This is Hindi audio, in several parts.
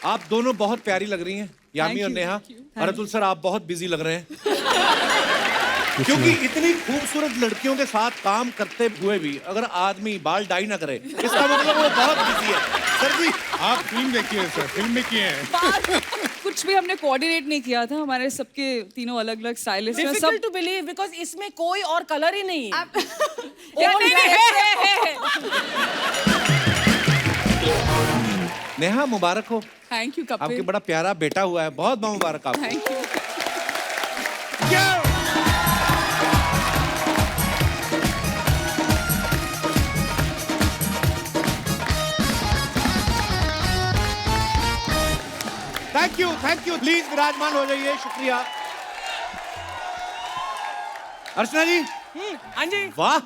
आप दोनों बहुत प्यारी लग रही हैं, यामी और नेहा। और अतुल सर, आप बहुत बिजी लग रहे हैं क्योंकि इतनी खूबसूरत लड़कियों के साथ काम करते हुए भी अगर आदमी बाल डाई ना करे, इसका मतलब वो बहुत बिजी है। सर जी, आप फिल्म देखिए सर, फिल्म में किए हैं। कुछ भी हमने कोऑर्डिनेट नहीं किया था, हमारे सबके तीनों अलग अलग स्टाइलिस्ट हैं। Difficult to believe because इसमें कोई और कलर ही नहीं है। नेहा मुबारक हो, थैंक यू आपके कपिल। बड़ा प्यारा बेटा हुआ है, बहुत बहुत मुबारक आपको। Thank you. Thank you, please विराजमान हो जाइए, शुक्रिया। अर्चना जी, हाँ जी, वाह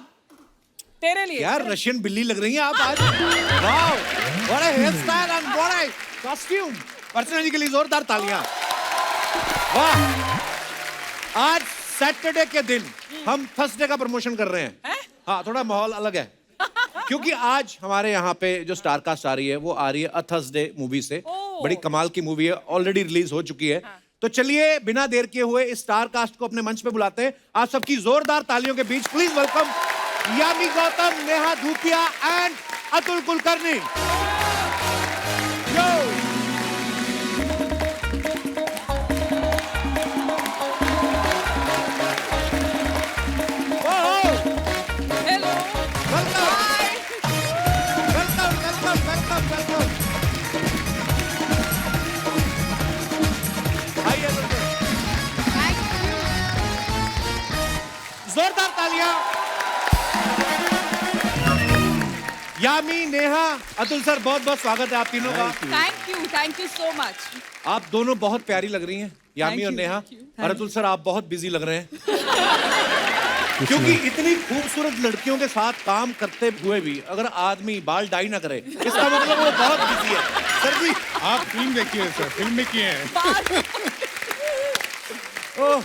तेरे लिए। यार, रशियन बिल्ली लग रही हैं आप आज। वाह, what a hairstyle and what a costume. Archana ji के लिए जोरदार तालियां। वाह, आज सैटरडे के दिन हम थर्सडे का प्रमोशन कर रहे हैं। हाँ, थोड़ा माहौल अलग है क्योंकि आज हमारे यहाँ पे जो स्टार कास्ट आ रही है वो आ रही है अ थर्सडे मूवी से। बड़ी कमाल की मूवी है, ऑलरेडी रिलीज हो चुकी है। तो चलिए बिना देर किए हुए इस स्टार कास्ट को अपने मंच पे बुलाते हैं। आप सबकी जोरदार तालियों के बीच please welcome Yami Gautam, Neha Dhupia and Atul Kulkarni. Yo hello. जोरदार तालियां। यामी, नेहा, अतुल सर, बहुत बहुत स्वागत है आप तीनों का। Thank you so much. आप दोनों बहुत प्यारी लग रही हैं, यामी और नेहा। और अतुल सर, आप बहुत बिजी लग रहे हैं क्योंकि इतनी खूबसूरत लड़कियों के साथ काम करते हुए भी अगर आदमी बाल डाई ना करे, इसका मतलब वो बहुत बिजी है। सर जी, आप फिल्म देखिए सर, फिल्म में किए हैं। ओह,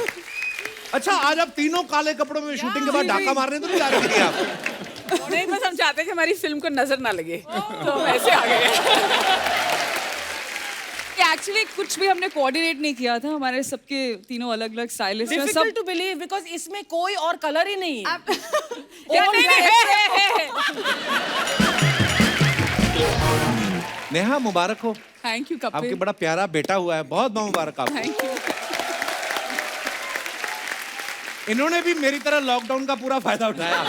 अच्छा, आज आप तीनों काले कपड़ों में शूटिंग के बाद डाका मारने तो नहीं जा रहे थे आप? नहीं, बस हम चाहते हैं कि हमारी फिल्म को नजर ना लगे, तो हम ऐसे आ गए। एक्चुअली कुछ भी हमने कोऑर्डिनेट नहीं किया था, हमारे सबके तीनों अलग अलग स्टाइलिस्ट हैं। Difficult to believe because इसमें कोई और कलर ही नहीं है। नेहा मुबारक हो, थैंक यू आपके कपिल। बड़ा प्यारा बेटा हुआ है, बहुत बहुत मुबारक आपको। Thank you. इन्होंने भी मेरी तरह लॉकडाउन का पूरा फायदा उठाया।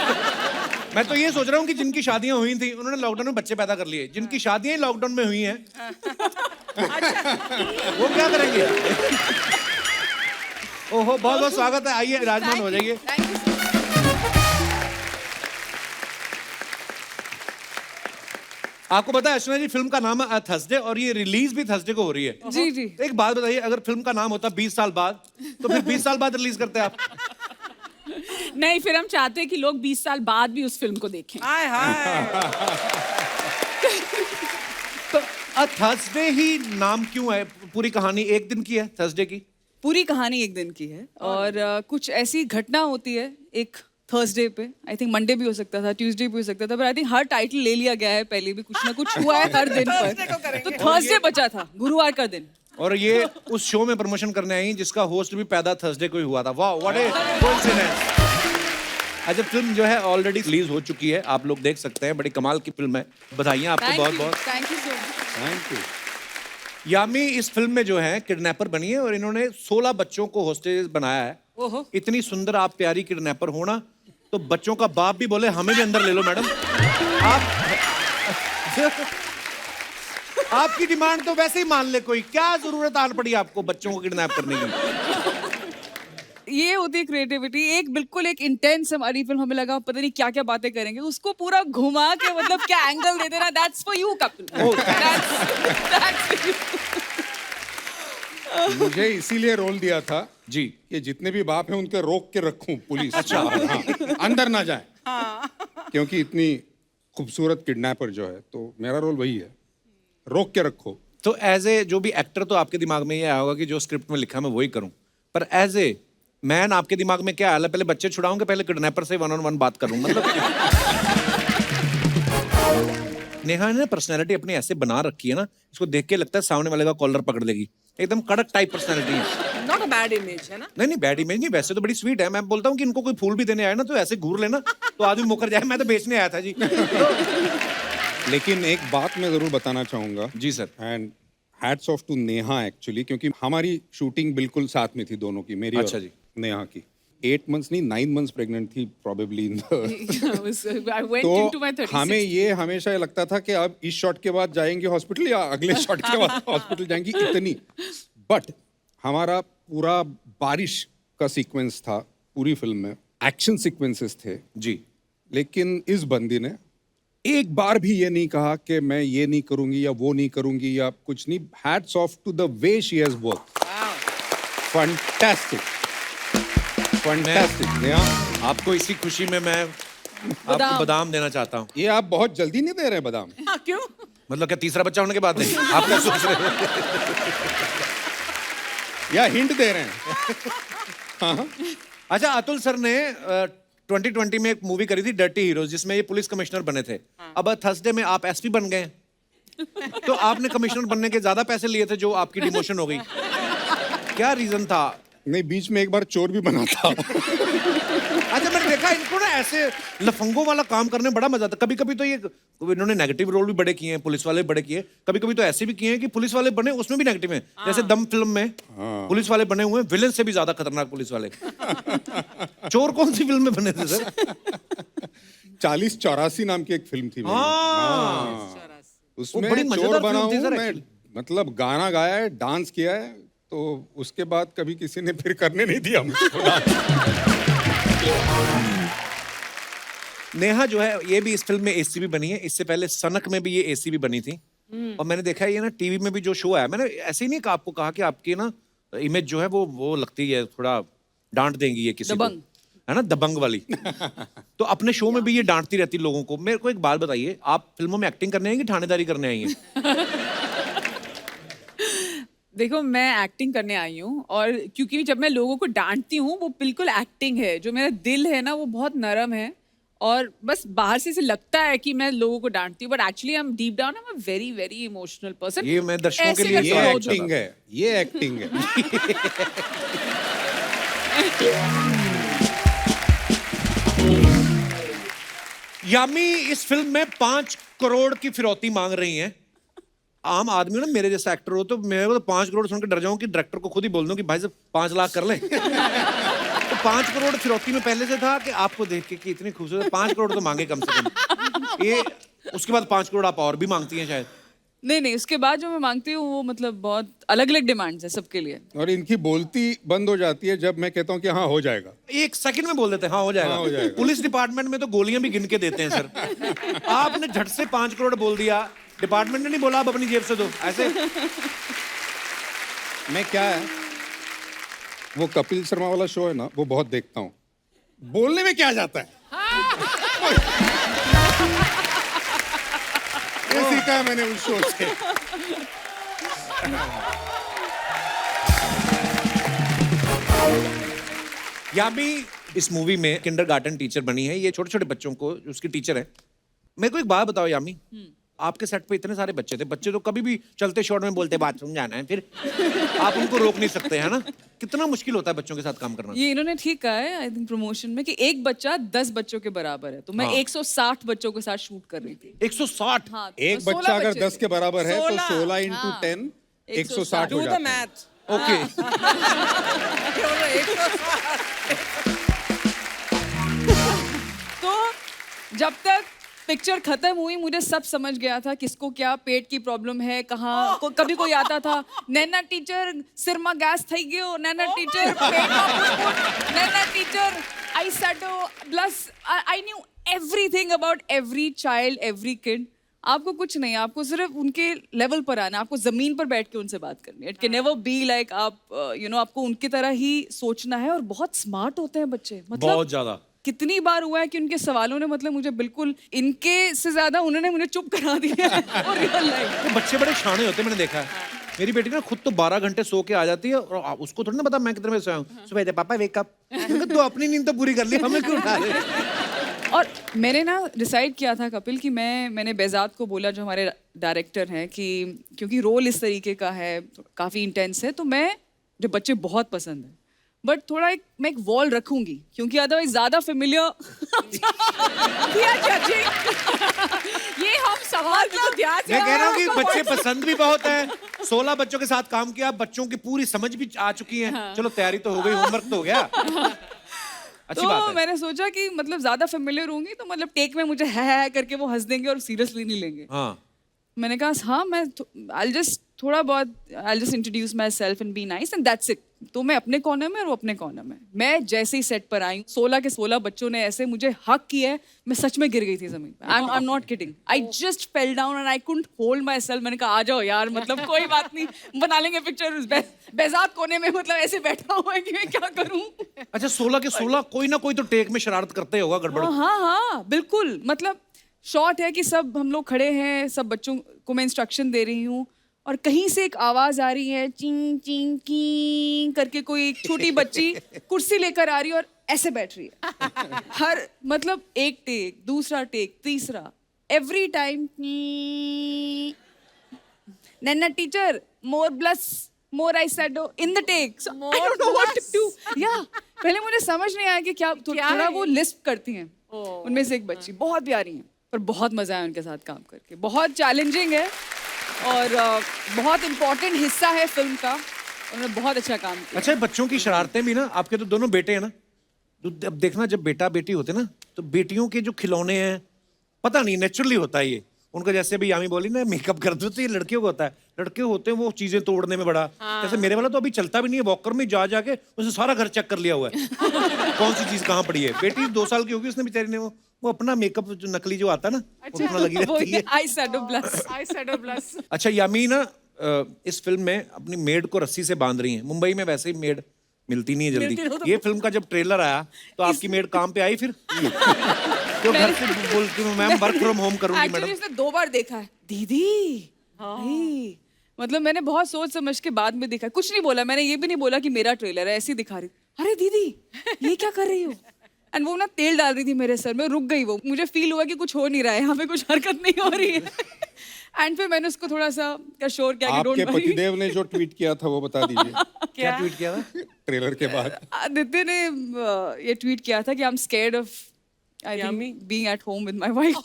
मैं तो ये सोच रहा हूँ कि जिनकी शादियां हुई थी उन्होंने लॉकडाउन में बच्चे पैदा कर लिए, जिनकी शादियां लॉकडाउन में हुई हैं वो क्या करेंगे? ओहो, बहुत बहुत स्वागत है, आइए विराजमान हो जाइए। आपको पता है अर्चना जी, फिल्म का नाम है थर्सडे और ये रिलीज भी थर्सडे को हो रही है। जी जी। तो एक बात बताइए, अगर फिल्म का नाम होता 20 साल बाद तो फिर 20 साल बाद रिलीज करते आप? नहीं, फिर हम चाहते हैं कि लोग 20 साल बाद भी उस फिल्म को देखें। हाय हाय। तो थर्सडे ही नाम क्यों है? पूरी कहानी एक दिन की है थर्सडे की? पूरी कहानी एक दिन की है और कुछ ऐसी घटना होती है एक थर्सडे पे। आई थिंक मंडे भी हो सकता था, ट्यूसडे भी हो सकता था, पर आई थिंक हर टाइटल ले लिया गया है पहले भी। कुछ ना कुछ हुआ है हर दिन पर, तो थर्सडे बचा था, गुरुवार का दिन। और ये उस शो में प्रमोशन करने आई जिसका होस्ट भी पैदा थर्सडे को ही हुआ था। वाह, व्हाट ए कोइंसिडेंस। अच्छा, फिल्म जो है ऑलरेडी रिलीज हो चुकी है, आप लोग देख सकते हैं, बड़ी कमाल की फिल्म है। बधाइयाँ आपको बहुत बहुत। Thank you so much. Thank you. Yami इस फिल्म में जो है किडनैपर बनी है और इन्होंने 16 बच्चों को होस्टेज बनाया है। ओहो। इतनी सुंदर आप प्यारी किडनैपर होना तो बच्चों का बाप भी बोले हमें भी अंदर ले लो मैडम। आप आपकी डिमांड तो वैसे ही मान ले कोई, क्या जरूरत आन पड़ी आपको बच्चों को किडनैप करने की? ये होती है क्रिएटिविटी। एक बिल्कुल एक इंटेंस हमारी फिल्म, हमें लगा पता नहीं क्या क्या बातें करेंगे, उसको पूरा घुमा के मतलब क्या एंगल दे देना। That's for you Kapil. मुझे इसीलिए रोल दिया था जी कि जितने भी बाप हैं उनके रोक के रखूं पुलिस। अच्छा, हाँ, अंदर ना जाए, क्योंकि इतनी खूबसूरत किडनैपर जो है, तो मेरा रोल वही है, रोक के रखो। तो एज ए जो भी एक्टर तो आपके दिमाग में ये आया होगा कि जो स्क्रिप्ट में लिखा मैं वही करूं, पर एज ए मैन आपके दिमाग में क्या आया? पहले बच्चे छुड़ाऊंगे, पहले किडनैपर से 1-on-1 बात करूं, मतलब नेहा ने पर्सनालिटी अपनी ऐसे बना रखी है ना, इसको देख के लगता है सामने वाले का कॉलर पकड़ लेगी। एकदम कड़क टाइप पर्सनालिटी है। नॉट अ बैड इमेज है ना। नहीं बैड इमेज नहीं, वैसे तो बड़ी स्वीट है। मैं बोलता हूँ कि इनको कोई फूल भी देने आए ना तो ऐसे घूर लेना तो आदमी मुकर जाए। मैं तो बेचने आया था जी। लेकिन एक बात मैं जरूर बताना चाहूंगा जी sir. And hats off to Neha actually, क्योंकि हमारी शूटिंग बिल्कुल साथ में थी दोनों की, मेरी अच्छा और जी। नेहा की। 8 months नहीं 9 months प्रेग्नेंट थी probably in the I went into my तो 36th हमें ये हमेशा ये लगता था कि अब इस शॉट के बाद जाएंगे हॉस्पिटल या अगले शॉट के बाद हॉस्पिटल जाएंगी, इतनी। बट हमारा पूरा बारिश का सीक्वेंस था पूरी फिल्म में, एक्शन सीक्वेंसेस थे जी। लेकिन इस बंदी ने एक बार भी ये नहीं कहा कि मैं ये नहीं करूंगी या वो नहीं करूंगी या कुछ नहीं। Hats off to the way she has work. Fantastic fantastic. Neha, आपको इसी खुशी में मैं आपको बादाम देना चाहता हूँ। ये आप बहुत जल्दी नहीं दे रहे हैं बादाम। हाँ, क्यों? मतलब क्या तीसरा बच्चा होने के बाद नहीं? आप क्या सोच रहे हो? या हिंट दे रहे हैं? अच्छा, अतुल सर ने 2020 में एक मूवी करी थी डर्टी हीरोज, जिसमें ये पुलिस कमिश्नर बने थे। अब थर्सडे में आप एसपी बन गए, तो आपने कमिश्नर बनने के ज्यादा पैसे लिए थे जो आपकी डिमोशन हो गई। क्या रीजन था? नहीं, बीच में एक बार चोर भी बना था। अच्छा, मैंने देखा इनको ना ऐसे लफंगों वाला काम करने में बड़ा मजा आता। कभी कभी तो ये इन्होंने नेगेटिव रोल भी बड़े किए हैं, पुलिस वाले बड़े किए। कभी कभी तो ऐसे भी किए हैं कि पुलिस वाले बने उसमें भी नेगेटिव हैं। जैसे दम फिल्म में पुलिस वाले बने हुए हैं, विलेन से भी ज्यादा खतरनाक पुलिस वाले। चोर कौन सी फिल्म में बने थे सर? 4084 नाम की एक फिल्म थी मेरी। उसमें बड़ी चोर मजेदार बना फिल्म थी हूँ सर मैं, actually। मतलब गाना गाया है, डांस किया है, तो उसके बाद कभी किसी ने फिर करने नहीं दिया मुझको। नेहा जो है ये भी इस फिल्म में एसीबी बनी है। इससे पहले सनक में भी ये एसीबी बनी थी। और मैंने देखा है ये ना टीवी में भी जो शो है, मैंने ऐसे ही नहीं आपको कहा कि आपकी ना इमेज जो है वो लगती है थोड़ा डांट देंगी ये किसी को, है ना, दबंग वाली। तो अपने शो में भी ये डांटती रहती लोगों को। मेरे को एक बात बताइए, आप फिल्मों में एक्टिंग करने आएंगे, थानेदारी करने आएंगे? देखो, मैं एक्टिंग करने आई हूँ, और क्योंकि जब मैं लोगों को डांटती हूँ वो बिल्कुल एक्टिंग है। जो मेरा दिल है ना वो बहुत नरम है, और बस बाहर से लगता है कि मैं लोगों को डांटती हूँ, but actually I am deep down I am a very very emotional person. ये मैं दर्शकों के लिए ये एक्टिंग है, ये एक्टिंग है। यामी इस फिल्म में 5 करोड़ की फिरौती मांग रही हैं। आम आदमी ना मेरे जैसा एक्टर हो तो मेरे को तो 5 करोड़ सुन के डर जाऊं कि डायरेक्टर को खुद ही बोल दूं कि भाई साहब 5 लाख कर ले। तो 5 करोड़ फिरौती में पहले से था कि आपको देख के कि इतनी खूबसूरत, 5 करोड़ तो मांगे कम से कम। ये उसके बाद 5 करोड़ आप और भी मांगती हैं शायद? नहीं, उसके बाद जो मैं मांगती हूँ वो मतलब बहुत अलग अलग डिमांड्स है सबके लिए। और इनकी बोलती बंद हो जाती है जब मैं कहता हूँ कि हाँ हो जाएगा। 1 सेकंड में बोल देते हैं हाँ हो जाएगा। हाँ, हो जाएगा। पुलिस डिपार्टमेंट में तो गोलियां भी गिन के देते हैं सर। आपने झट से 5 करोड़ बोल दिया, डिपार्टमेंट ने नहीं बोला आप अपनी जेब से दो, ऐसे? मैं क्या है, वो कपिल शर्मा वाला शो है ना, वो बहुत देखता हूँ। बोलने में क्या जाता है, ये सीखा है मैंने उस शो से। यामी इस मूवी में किंडरगार्टन टीचर बनी है। ये छोटे छोटे बच्चों को उसकी टीचर है। मेरे को एक बात बताओ यामी, आपके सेट पे इतने सारे बच्चे थे, बच्चे तो कभी भी चलते शॉट में बोलते बाथरूम जाना है, फिर आप उनको रोक नहीं सकते, है ना? कितना मुश्किल होता है बच्चों के साथ काम करना? ये इन्होंने ठीक कहा है आई थिंक प्रमोशन में कि एक बच्चा 10 बच्चों के बराबर है, तो मैं 160 बच्चों के साथ शूट कर रही थी। 160? हाँ, एक तो 16 बच्चा अगर बच्चे 10 के बराबर है तो 16 16 into हाँ। 10 160 हो Do the जाता है। math. ओके। तो जब तक पिक्चर खत्म हुई मुझे सब समझ गया था किसको क्या पेट की प्रॉब्लम है, कहाँ कभी कोई आता था, नैना टीचर सिर में गैस થઈ ગયો, नैना टीचर पेटમાં ફૂટફૂટ, Naina teacher eye shadow plus I knew everything about every child every kid. आपको कुछ नहीं, आपको सिर्फ उनके लेवल पर आना, आपको जमीन पर बैठ के उनसे बात करनी है। It can never be like आप आपको उनकी तरह ही सोचना है। और बहुत स्मार्ट होते हैं बच्चे, मतलब बहुत ज्यादा। कितनी बार हुआ है कि उनके सवालों ने मतलब मुझे बिल्कुल इनके से ज्यादा उन्होंने मुझे चुप करा दिया है। और रियल लाइफ ये बच्चे बड़े शाने होते हैं, मैंने देखा है। मेरी बेटी ना खुद तो 12 घंटे सो के आ जाती है, और उसको थोड़ी ना पता मैं कितने बजे सोया हूँ। सुबह पापा वेक अप। तो अपनी नींद तो पूरी कर ली, हमें क्यों उठा रहे? और मैंने ना डिसाइड किया था कपिल कि मैंने बेजात को बोला जो हमारे डायरेक्टर हैं कि क्योंकि रोल इस तरीके का है, काफ़ी इंटेंस है, तो मुझे बच्चे बहुत पसंद है, बट थोड़ा मैं एक वॉल रखूंगी क्योंकि अदरवाइज ज़्यादा फेमिलियर ये हम सवाल को ध्यान से मैं कह रहा हूँ कि बच्चे पसंद भी बहुत है। 16 बच्चों के साथ काम किया, बच्चों की पूरी समझ भी आ चुकी है। चलो तैयारी तो हो गई, होमवर्क तो हो गया। अच्छी बात तो है। मैंने सोचा कि मतलब ज़्यादा फेमिलियर होंगी तो मतलब टेक में मुझे है करके वो हंस देंगे और सीरियसली नहीं लेंगे। हाँ मैंने कहा हाँ मैं I'll just introduce myself and be nice and that's it। तो मैं अपने कॉर्नर में और वो अपने कॉर्नर में। मैं जैसे ही सेट पर आई 16 के 16 बच्चों ने ऐसे मुझे हक किया है, मैं सच में गिर गई थी जमीन पे। I'm not kidding। I just fell down and I couldn't hold myself। मैंने कहा आ जाओ यार, मतलब कोई बात नहीं, बना लेंगे पिक्चर। बेजात कोने में मतलब ऐसे बैठा हुआ है कि मैं क्या करूं। अच्छा 16 के 16 कोई ना कोई तो टेक में शरारत करते होगा, गड़बड़। हाँ बिल्कुल। मतलब शॉट है कि सब हम लोग खड़े हैं, सब बच्चों को मैं इंस्ट्रक्शन दे रही हूँ और कहीं से एक आवाज आ रही है चिंग चिंग की करके, कोई एक छोटी बच्ची कुर्सी लेकर आ रही है और ऐसे बैठ रही है। हर मतलब एक टेक, दूसरा टेक, तीसरा, एवरी टाइम नन्ना teacher more bless more I shadow in the take. So I don't know what to do. या पहले मुझे समझ नहीं आया कि क्या थोड़ा वो लिस्प करती हैं। उनमें से एक बच्ची बहुत प्यारी है, पर बहुत मजा आया उनके साथ काम करके। बहुत चैलेंजिंग है और बहुत इम्पोर्टेंट हिस्सा है फिल्म का। उन्होंने बहुत अच्छा काम किया। अच्छा बच्चों की शरारतें भी ना, आपके तो दोनों बेटे हैं ना, तो अब देखना जब बेटा बेटी होते ना तो बेटियों के जो खिलौने हैं, पता नहीं नेचुरली होता है ये उनका। जैसे अभी यामी बोली ना मेकअप कर दो, तो ये लड़कियों को होता है। लड़के होते हैं वो चीजें तोड़ने में बड़ा। जैसे मेरे वाला तो अभी चलता भी नहीं है, वॉकर में जा जाके उसने सारा घर चेक कर लिया हुआ है कौन सी चीज कहाँ पड़ी है। बेटी 2 साल की होगी, उसने बेचारी ने वो अपना मेकअप जो नकली जो आता है ना, वो अपना लगी रहती है। Eye shadow blush. अच्छा यामी ना इस फिल्म में अपनी मेड को रस्सी से बांध रही हैं। मुंबई में वैसे ही मेड मिलती नहीं है जल्दी। ये फिल्म का जब ट्रेलर आया तो आपकी मेड काम पे आई फिर तो घर से बोलती हूँ मैम वर्क फ्रॉम होम करूंगी मैडम। उसने 2 बार देखा है दीदी। नहीं मतलब मैंने बहुत सोच समझ के बाद में देखा। कुछ नहीं बोला, मैंने ये भी नहीं बोला कि मेरा ट्रेलर है, ऐसे ही दिखा रही। अरे दीदी ये क्या कर रही हो? एंड वो ना तेल डाल रही थी मेरे सर में, रुक गई वो। मुझे फील हुआ कि कुछ हो नहीं रहा है यहाँ पे, कुछ हरकत नहीं हो रही है। एंड फिर मैंने उसको थोड़ा सा अश्योर किया कि डोंट आपके वरी। पतिदेव ने जो ट्वीट किया था वो बता दीजिए। क्या ट्वीट किया था ट्रेलर के बाद? आदित्य ने ये ट्वीट किया था कि I am scared of being at home with my wife.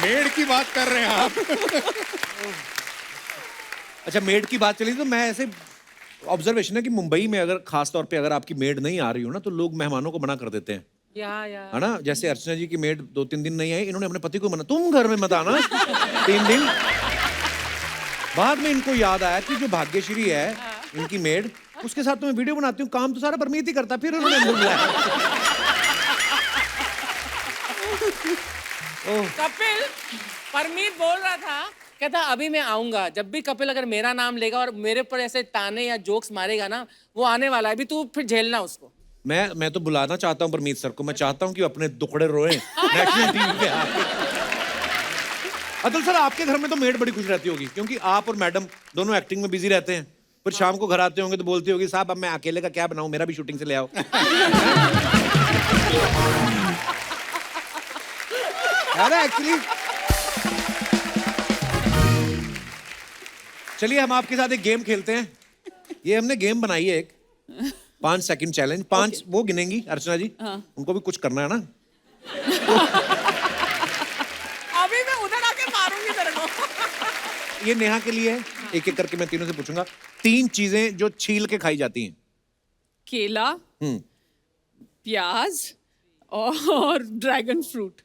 Made की बात कर रहे हैं आप। अच्छा मेड की बात चली तो मैं ऐसे ऑब्जर्वेशन है कि मुंबई में अगर खास तौर पे अगर आपकी मेड नहीं आ रही हो ना तो लोग मेहमानों को मना कर देते हैं। है ना, जैसे अर्चना जी की मेड 2-3 दिन नहीं आई, इन्होंने अपने पति को मना, तुम घर में मत आना 3 दिन। बाद में इनको याद आया कि जो भाग्यश्री है इनकी मेड, उसके साथ तो मैं वीडियो बनाती हूँ, काम तो सारा परमीत ही करता। फिर उन्होंने इनको बुलाया। कपिल परमीत बोल रहा था, कहता अभी मैं आऊंगा। जब भी कपिल अगर मेरा नाम लेगा और मेरे पर ऐसे ताने या जोक्स मारेगा ना, वो आने वाला है, अभी तू फिर झेलना उसको। मैं तो बुलाना चाहता हूँ परमीत सर को। मैं चाहता हूँ कि अपने दुखड़े रोए नेशनल टीवी पे आके। अतुल सर आपके घर में तो मेड बड़ी खुश रहती होगी क्योंकि आप और मैडम दोनों एक्टिंग में बिजी रहते हैं। फिर शाम को घर आते होंगे तो बोलती होगी साहब अब मैं अकेले का क्या बनाऊं, मेरा भी शूटिंग से ले आओ। एक्चुअली चलिए हम आपके साथ एक गेम खेलते हैं। ये हमने गेम बनाई है एक 5 सेकंड चैलेंज। 5 वो गिनेंगी अर्चना जी, उनको भी कुछ करना है ना। अभी मैं उधर आके मारूंगी तेरे को। ये नेहा के लिए है, एक एक करके मैं तीनों से पूछूंगा। 3 चीजें जो छील के खाई जाती हैं। केला, प्याज और ड्रैगन फ्रूट।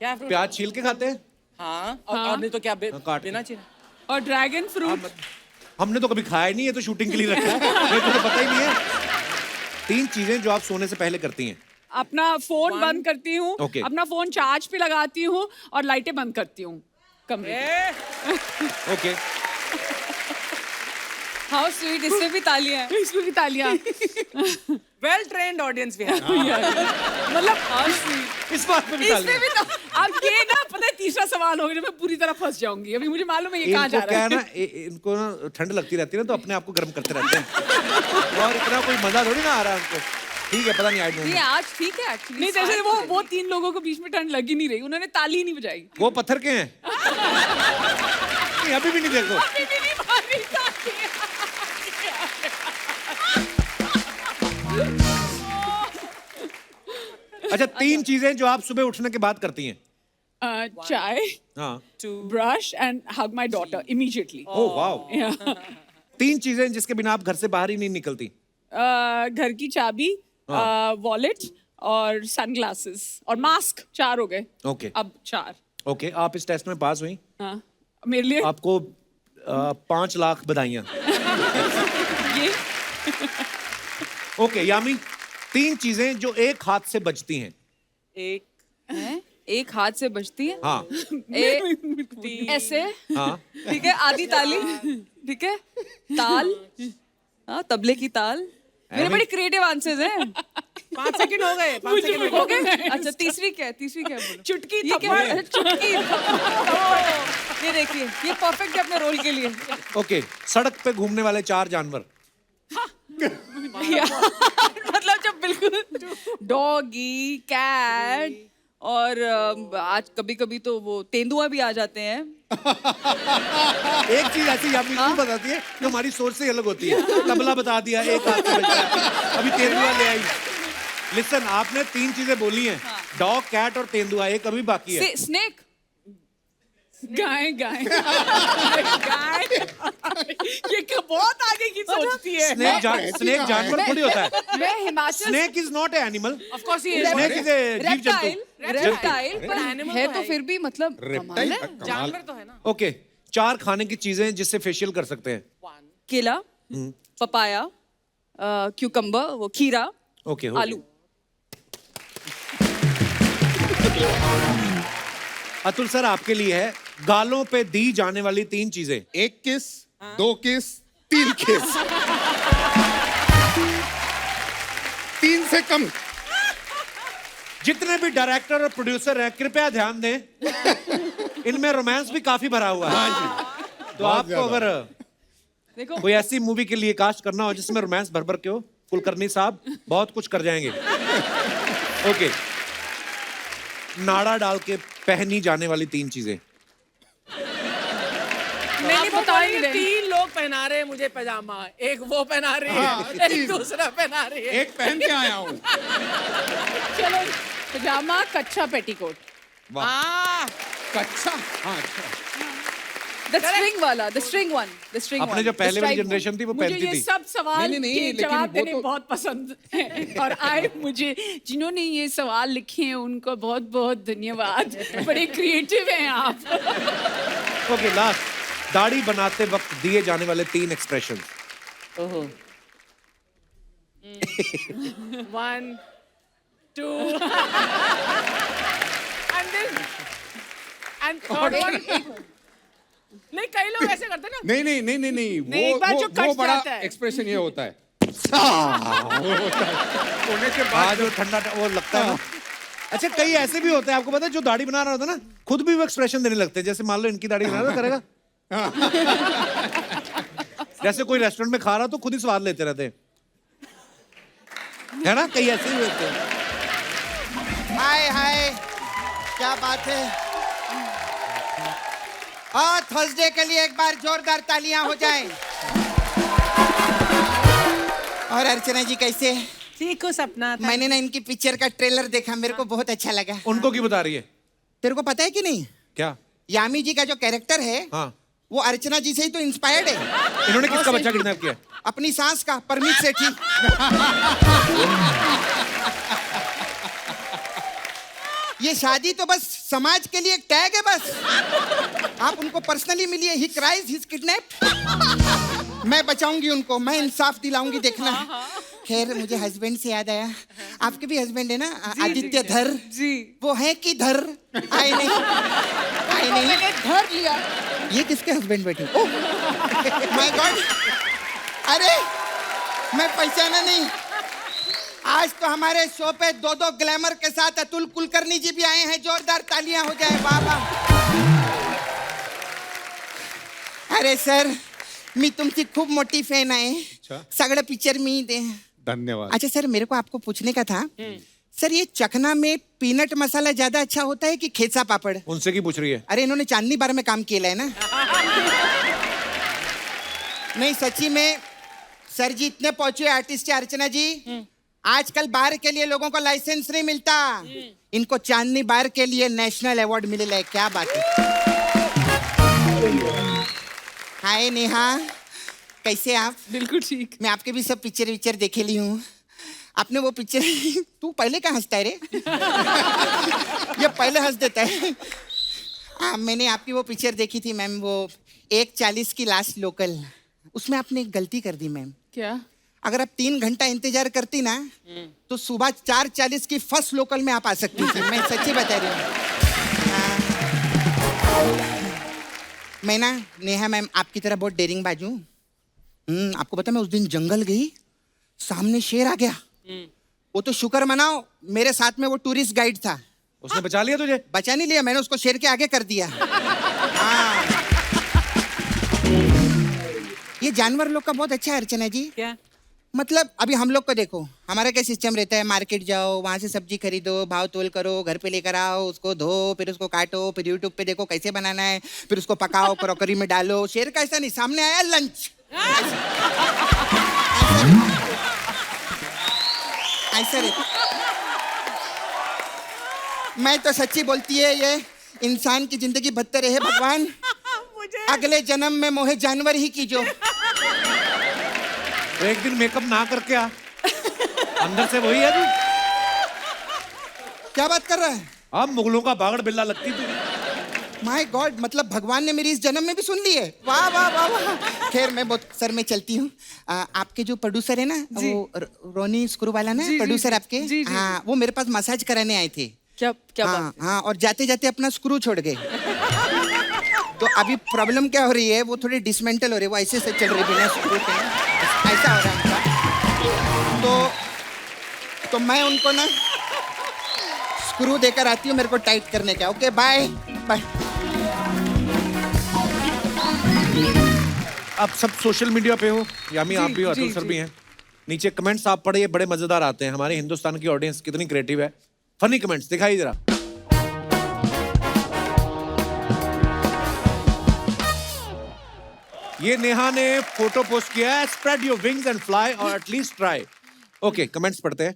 क्या fruit? प्याज छील के खाते हैं? हाँ और नहीं तो क्या काट बिना चाहिए। और ड्रैगन फ्रूट हमने तो कभी खाया ही नहीं है, तो शूटिंग के लिए रखा है, मेरे को तो पता ही नहीं है। 3 चीजें जो आप सोने से पहले करती हैं। अपना फोन बंद करती हूँ, Okay. अपना फोन चार्ज पे लगाती हूँ और लाइटें बंद करती हूँ कमरे की। Okay how sweet. इससे भी तालियां हैं। इसमें भी तालियां। वेल ट्रेन्ड ऑडियंस भी है। मतलब हाउ स्वीट। इस बात पे भी इसमें भी तो अब ये ना पता है तीसरा सवाल होगा जब मैं पूरी तरह फंस जाऊंगी। अभी मुझे मालूम है ये कहाँ जा इनको रहा क्या है। है ना, इनको ना ठंड लगती रहती है ना, तो अपने आप को गर्म करते रहते हैं। और इतना कोई मजा थोड़ी ना आ रहा है उनको। ठीक है, पता नहीं, आई डोंट नहीं नो। आज ठीक है एक्चुअली। नहीं जैसे वो 3 लोगों को बीच में ठंड लगी नहीं रही, उन्होंने ताली ही नहीं बजाई। वो पत्थर के हैं। नहीं, अभी भी नहीं देखो। अभी भी नहीं मारी ताली। अच्छा, 3 चीजें जो आप सुबह उठने के बाद करती हैं। चाय, हाँ। Brush and hug my daughter immediately. Oh wow. 3 चीजें जिसके बिना आप घर से बाहर ही नहीं निकलती। घर की चाबी, वॉलेट और सनग्लासेस और मास्क। 4 हो गए। ओके। अब 4। ओके, आप इस टेस्ट में पास हुई। हाँ मेरे लिए आपको 5 लाख बधाइयाँ। ये ओके यामी, 3 चीजें जो एक हाथ से बजती हैं। एक हाथ से बजती है। हाँ। ऐसे। हाँ। ठीक है, आधी ताली। ठीक है, ताल। हाँ, तबले की ताल। मेरे बड़े क्रिएटिव आंसर्स हैं। 5 सेकंड हो गए, 5 सेकंड हो गए। अच्छा, तीसरी क्या है? बोलो। चुटकी, ये क्या है? अच्छा, चुटकी। ये देखिए, ये परफेक्ट है अपने रोल के लिए। ओके, सड़क पे घूमने वाले 4 जानवर। मतलब जब बिल्कुल डॉगी, कैट और आज कभी कभी तो वो तेंदुआ भी आ जाते हैं। एक चीज ऐसी यामी क्यों बताती है जो हमारी सोच से अलग होती है। तबला बता दिया, एक हाथ से बजा दिया, अभी तेंदुआ ले आई। लिसन, आपने 3 चीजें बोली हैं, डॉग, कैट और तेंदुआ, एक अभी बाकी है। स्नेक। गाय गाय गाय। ये बहुत आगे की सोचती है। स्नेक जानवर थोड़ी होता है। मैं Himachal. Snake is not a animal. Of course ही है। स्नेक इज ए जीव जंतु। रेप्टाइल पर animal है तो तो है फिर भी मतलब कमाल है। जानवर तो है ना। ओके, 4 खाने की चीजें जिससे फेशियल कर सकते हैं। केला, पपाया, क्यूकम्बर, वो खीरा, ओके, हो गया। आलू। अतुल सर, आपके लिए है गालों पे दी जाने वाली 3 चीजें। 1 किस, 2 किस, 3 किस। 3 से कम। जितने भी डायरेक्टर और प्रोड्यूसर हैं, कृपया ध्यान दें, इनमें रोमांस भी काफी भरा हुआ है। तो आपको अगर देखो, कोई ऐसी मूवी के लिए कास्ट करना हो जिसमें रोमांस भर भर के हो, कुलकर्णी साहब बहुत कुछ कर जाएंगे। ओके, नाड़ा डाल के पहनी जाने वाली 3 चीजें। मैंने बताया ही नहीं। 3 लोग पहना रहे हैं मुझे पैजामा, एक वो पहना रही है, एक दूसरा पहना रही है। एक पहन के आया हूँ। चलो, पजामा, कच्चा पेटीकोट। कच्चा। हाँ, अच्छा। द स्ट्रिंग वाला, the string one, the string अपने जो पहले वाली जनरेशन थी वो मुझे पहनती ये थी। सब सवाल नहीं, के लेकिन जवाब वो देने तो- बहुत पसंद है और आए मुझे जिन्होंने ये सवाल लिखे हैं उनको बहुत बहुत धन्यवाद। बड़े क्रिएटिव हैं आप। ओके, लास्ट, दाढ़ी बनाते वक्त दिए जाने वाले 3 एक्सप्रेशन। 1 2 and third one। नहीं, कई लोग ऐसे करते हैं ना। नहीं, एक बार जो वो कट बड़ा जाता है। एक्सप्रेशन ये होता है। होने के बाद आज वो ठंडा वो लगता है ना। अच्छा, कई ऐसे भी होते हैं, आपको पता है, जो दाढ़ी बना रहा होता है ना, खुद भी वो एक्सप्रेशन देने लगते हैं। जैसे मान लो इनकी दाढ़ी बना रहा करेगा, जैसे कोई रेस्टोरेंट में खा रहा हो तो खुद ही स्वाद लेते रहते हैं, है ना? कई ऐसे भी होते हैं। हाय हाय, क्या बात है। और थर्सडे के लिए एक बार जोरदार तालियां हो जाएं। और अर्चना जी कैसे? ठीक हो सपना था। मैंने ना इनकी पिक्चर का ट्रेलर देखा, मेरे को बहुत अच्छा लगा। उनको क्यों बता रही है? तेरे को पता है कि नहीं, क्या? यामी जी का जो कैरेक्टर है हाँ, वो अर्चना जी से ही तो इंस्पायर्ड है। इन्होंने किसका बच्चा किडनैप किया? अपनी सास का, परमीत सेठी। ये शादी तो बस समाज के लिए एक टैग है बस। आप उनको पर्सनली मिलिए, ही क्राइज, ही इज किडनैप्ड। मैं बचाऊंगी उनको, मैं इंसाफ दिलाऊंगी, देखना। खैर, मुझे हस्बैंड से याद आया, आपके भी हस्बैंड है ना, आदित्य धर जी। वो है कि धर आए नहीं, आए नहीं। मैंने धर लिया। ये किसके हस्बैंड बैठे? ओह माय गॉड, अरे मैं पहचाना नहीं। आज तो हमारे शो पे 2 ग्लैमर के साथ अतुल कुलकर्णी जी भी आए हैं। जोरदार तालियां हो जाए बाबा। अरे सर, मी तुमची खूप मोठी फॅन आहे। सगळं पिक्चर मी धन्यवाद। अच्छा सर, मेरे को आपको पूछने का था सर, ये चखना में पीनट मसाला ज्यादा अच्छा होता है कि खेचा पापड़? उनसे क्यों पूछ रही है? अरे इन्होंने चांदनी बार में काम किया है ना। नहीं सच्ची में सर जी, इतने पहुंचे आर्टिस्ट है अर्चना जी, आजकल बार के लिए लोगों को लाइसेंस नहीं मिलता, इनको चांदनी बार के लिए नेशनल अवार्ड मिलेला है। क्या बात है। हाय नेहा, कैसे आप? बिल्कुल ठीक। मैं आपके भी सब पिक्चर देखे ली हूँ। आपने वो पिक्चर तू पहले क्या हंसता है रे? ये पहले हंस देता है। हाँ, मैंने आपकी वो पिक्चर देखी थी मैम, वो 1:40 की लास्ट लोकल। उसमें आपने एक गलती कर दी मैम। क्या? अगर आप 3 घंटा इंतजार करती ना तो सुबह 4:40 की फर्स्ट लोकल में आप आ सकती थी। मैं सच्ची बता रही हूँ। हाँ। मैं ना नेहा मैम आपकी तरह बहुत डेरिंग बाजू। आपको पता, मैं उस दिन जंगल गई, सामने शेर आ गया। वो तो शुक्र मनाओ मेरे साथ में वो टूरिस्ट गाइड था। उसने बचा लिया तुझे? बचा नहीं लिया, मैंने उसको शेर के आगे कर दिया। हाँ। ये जानवर लोग का बहुत अच्छा है अर्चना जी। क्या? मतलब अभी हम लोग को देखो, हमारा क्या सिस्टम रहता है, मार्केट जाओ, वहां से सब्जी खरीदो, भाव तोल करो, घर पे लेकर आओ, उसको धो, फिर उसको काटो, फिर यूट्यूब पे देखो कैसे बनाना है, फिर उसको पकाओ, क्रॉकरी में डालो। शेर का ऐसा नहीं, सामने आया लंच, ऐसा रहता। मैं तो सच्ची बोलती है, ये इंसान की जिंदगी बदतर है भगवान, अगले जन्म में मोहे जानवर ही कीजो। तो एक दिन मेकअप ना करके आ, अंदर से वही है तू। क्या बात कर रहा है? अब मुगलों का बागड़ बिल्ला लगती तू। माय गॉड, मतलब भगवान ने मेरी इस जन्म में भी सुन ली है। वाह वाह वाह वाह। खैर मैं बहुत सर में चलती हूँ। आपके जो प्रोड्यूसर है ना, वो रोनी स्क्रू वाला ना, प्रोड्यूसर आपके, हाँ, वो मेरे पास मसाज कराने आए थे। क्या हाँ, बात? हाँ, और जाते जाते अपना स्क्रू छोड़ गए। तो अभी प्रॉब्लम क्या हो रही है, वो थोड़ी डिसमेंटल हो रही है, वो ऐसे से चल रही बिना स्क्रू के, ऐसा हो रहा है उनका। तो मैं उनको ना स्क्रू देकर आती हूँ, मेरे को टाइट करने का। Okay bye bye. अब सब सोशल मीडिया पे हो, यामी आप भी हो, जी, अतुल सर जी। भी हैं। नीचे कमेंट्स आप पढ़िए, बड़े मजेदार आते हैं। हमारे हिंदुस्तान की ऑडियंस कितनी क्रिएटिव है। फनी कमेंट्स दिखाइए जरा। ये नेहा ने फोटो पोस्ट किया है, spread your wings and fly और एटलीस्ट ट्राई। ओके, कमेंट्स पढ़ते हैं।